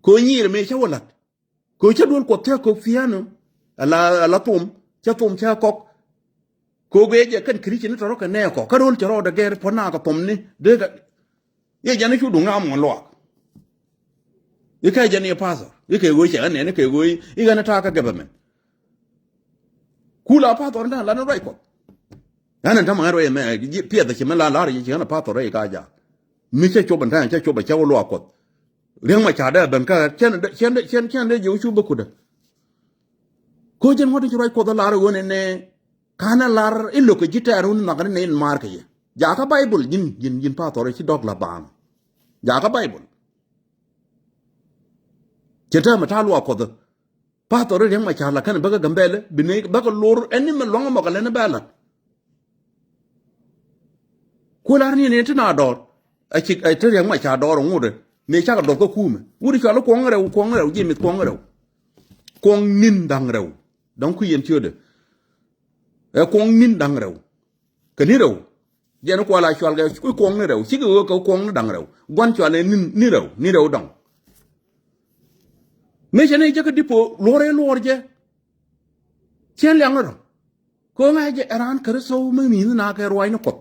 ko nyir me chawolat ko cha dol ko te ko fiano ala tum cha kok ko beje kan krichen to ka ne ko ka rol choro da ger pona ka pomni de ga ye jani chu dunga mo lo ye ka jani pasa ye ke go che ne ke go i ga na ta ka government kula pa to na la no right ko ana ta ma ro ye me pia da che me la ri che na pa to re ka ja mi che cho ban ta che cho ba cha lo ko riang ma cha da ban ka chen de yu chu ba ku da ko jen ho de right ko da la ro ne kana lar illo ko jitaru na ngane ne marke ye ja ka bible jin pa tore ci dog la bang ja ka bible jeta ma talu ko da pa tore yang ma chala kan baga gambele bine baga lor enni ma longa ma kala ne bala ko lar ni ne tana dor a ci ai tere yang ma cha dor ngude ne cha ka do ko kuma wuri cha lo ko ngare jimi ko ngare ko nin dang rew donc ku yen tiode e kong nin dang rew ke ni rew jen ko la chwal ga ku kong ni rew chi go ko kong dang rew gon chwal ni rew dang me jene je ka dipo lor je chen lang ro ko nga je ran kar so me mi na ka roi no ko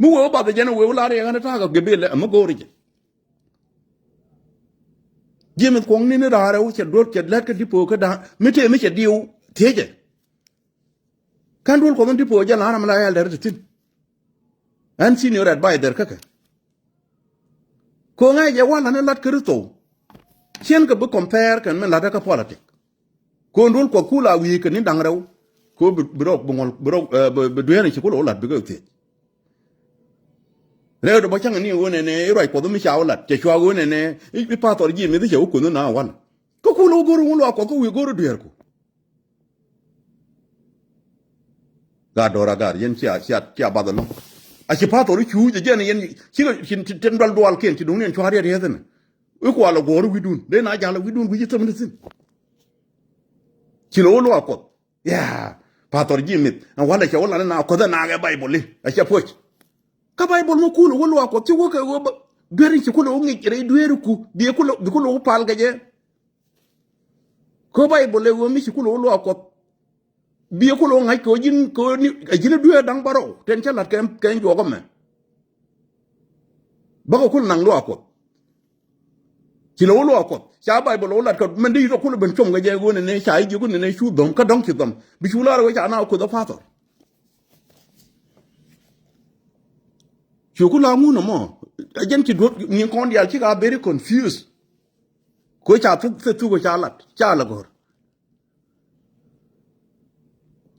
mu wo ba de jene wo la re ga ta ga gebele am go ri je me kong ni ra rew che dot che let ka dipo ka da me che diu teje kan dul ko don tipo jala na mala yal der tin an senior advisor kaka ko nga je wala na lat krito chen ka bu compare kan men la da ka politic ko dul ko kula wi kan ni dang rew ko bro be duene ci ko lat be ko te rew do ba chang ni wona ne roi ko do mi cha lat che chwa wona ne i pa tor ji mi de ko no na wan ko kula goro ngulo ko wi goro duer ko ga dora gar yen chia badalo a chi pato ri chu je ne yen chi ten dal dual ken ti dun en chwari re den u ko ala goru widun de na jala widun wi jitam ne sin chi lo ko ya pato ri mit an wala che wala na ko da na ga bible a che poch ka bible mo ku lo ko ti wo ka wo berin chi ku lo ngi re dueru ku bi ku lo pal ga je ko bible wo mi chi ku lo ko bi ko lo ngai ko jin ko ni ajina duya dang baro ten chalat ken jogo me ba ko nang lo ko ci lo ko cha bible lo lat ko men di ko ben chom ga je go ne cha ji go ne shu dom ka dong ci dom bi shu la ro cha na ko da fato ci ko la mu no mo ajen ci do ni kon dial ci ga very confused ko cha tu ko cha la gor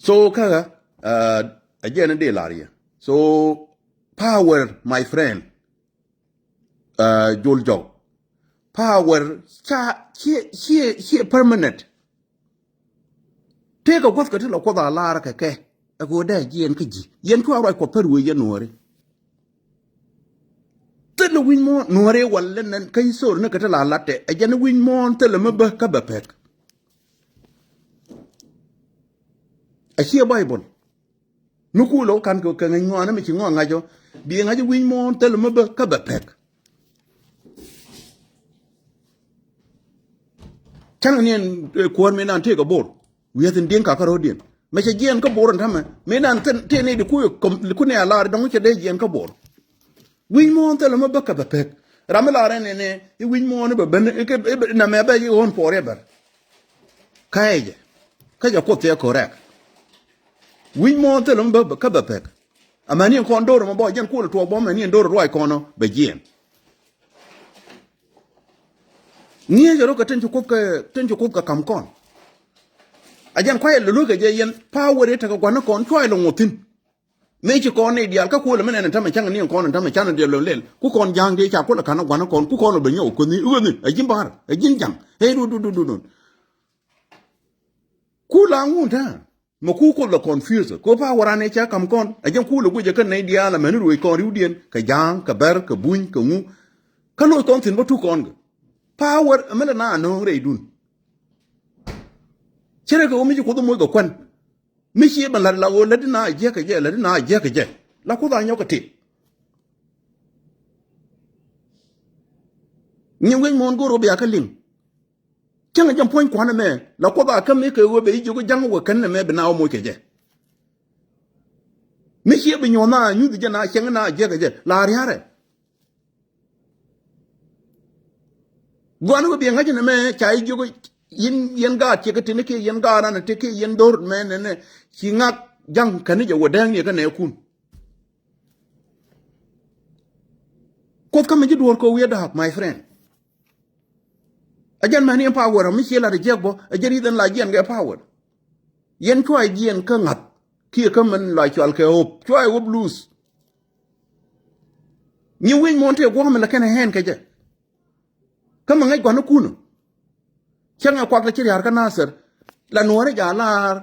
so kaga again de laria so power my friend jol power cha she permanent te ko ko ti lo ko da lar ka ke go da yen ki yen ko ro ko peru yen nori tele win mon Nueri wala nan kay sor na kata la latte a jan win mon tele maba ka ba pek a here Bible nukulo kan ko kan ngwana mi ci ngonga jo bi nga ji win mon tele maba ka ba pek tan nien ko me nan te ko bor wi yatin den ka karo den me ce gen ka bor tama me nan te ne di ku ne ala da mu ce de gen ka bor win mon tele maba ka ba pek ramela rene ne i win mon ba ben na me ba yi on forever kaje kaja ko te correct win mon tele maba ka ba pek amani ko ndoro mo bo gen ko to bo mani ndoro roi kono ba gen nie jaro ka tenjo ko ka kam kon ajan kwaye lulu ka je yen power ta ka gwana kon twai lo ngotin me ci kon ne dial ka ko le menen tama changa ni kon tama chana de lo lel ku kon jang de cha ko la kana gwana kon ku kon be nyo ko ni ugani ajin bar ajin jang he du ku la ngunta mo ku ko la confuse ko pa warane cha kam kon ajan ku lo guje kan ne diala men ru kon riudien ka jang ka ber ka buñ ka ngu ka lo kon tin ba tu kon power amela na no re dun chere ko mi ko do mo go kwan mi chi ban la o la dina je ka je la dina je ka je la ko da nyo ka ti ni wen mon go ro be aka ling changa jam point kwana me la ko da ka me ke wo be ji go jang wo kan me be na o mo ke je mi chi be nyo na nyu je na changa na je ka je la ri hare gwan go be ngaje na me chai ji go yin ga ke tin ke yin ga na te ke yin dor me ne ki ngak jang kan je wodang ne ka ne kun ko ka me ji dor ko wi da my friend ajan mani power mi ci la de jegbo ajari den la gen ga power yen toy gen ka ngat ki ka man la chal ke hop toy wo blues ni win monte go ma la kana hen ka je kama ngai gwana kuno changa kwak la ci yar ka nasir la Nueri ja lar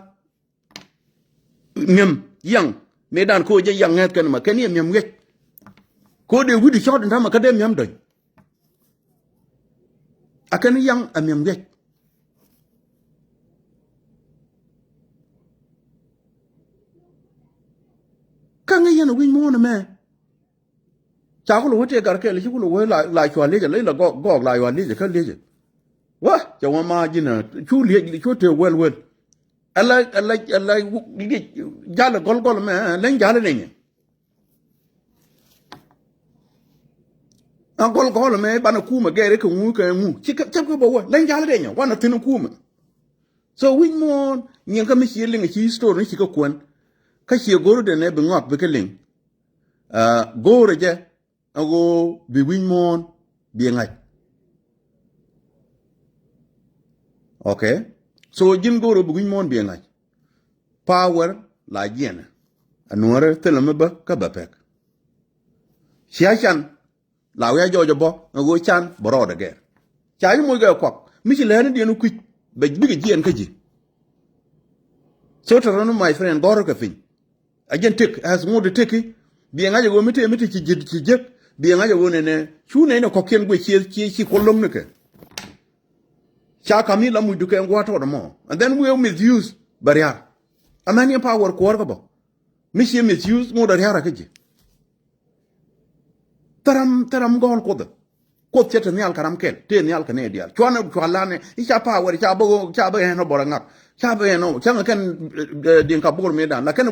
ngem yang medan ko je yang ngat kan ma kan yem ngek ko de wudi shot ndama ka dem yam doy akan yang amem ngek kan yana win mo na me cha ko lo te gar ke le ko lo la chwa le la go la wa le ka le wa ja wa ma jina chu le chu te wel ala jala gol me len jala ne an gol me bana kuma gere ka ngu ka ngu ci ka ko bo len jala de nya wana tin kuma so win mo nyen ka mi ci le ngi story ci ka kon ka ci goro de ne be ngok be ka len goro je ago bi win mo bi ngai okay so jin goro bu win mo bi ngai power la jena Nueri tele me ba ka ba pek siachan la ya jojo bo ngo chan boro de ger cha yu mo ga kwak mi ci lene de no ku be bi jien ka ji so to no my friend goro ka fin ajen tek as mo de teki bi nga go mite ci jek bi nga go ne chu ne ko ken go ci ko lom ne ke cha kamila mu du ke ngwa to mo and then we will misuse barrier amani power ko warga bo mi ci misuse mo da yara ka ji taram gol ko da ko tete ni al karam kel te ni al kane dia chwana chwala ne cha power cha bo no boranga cha be no cha kan din ka bor me dan la kan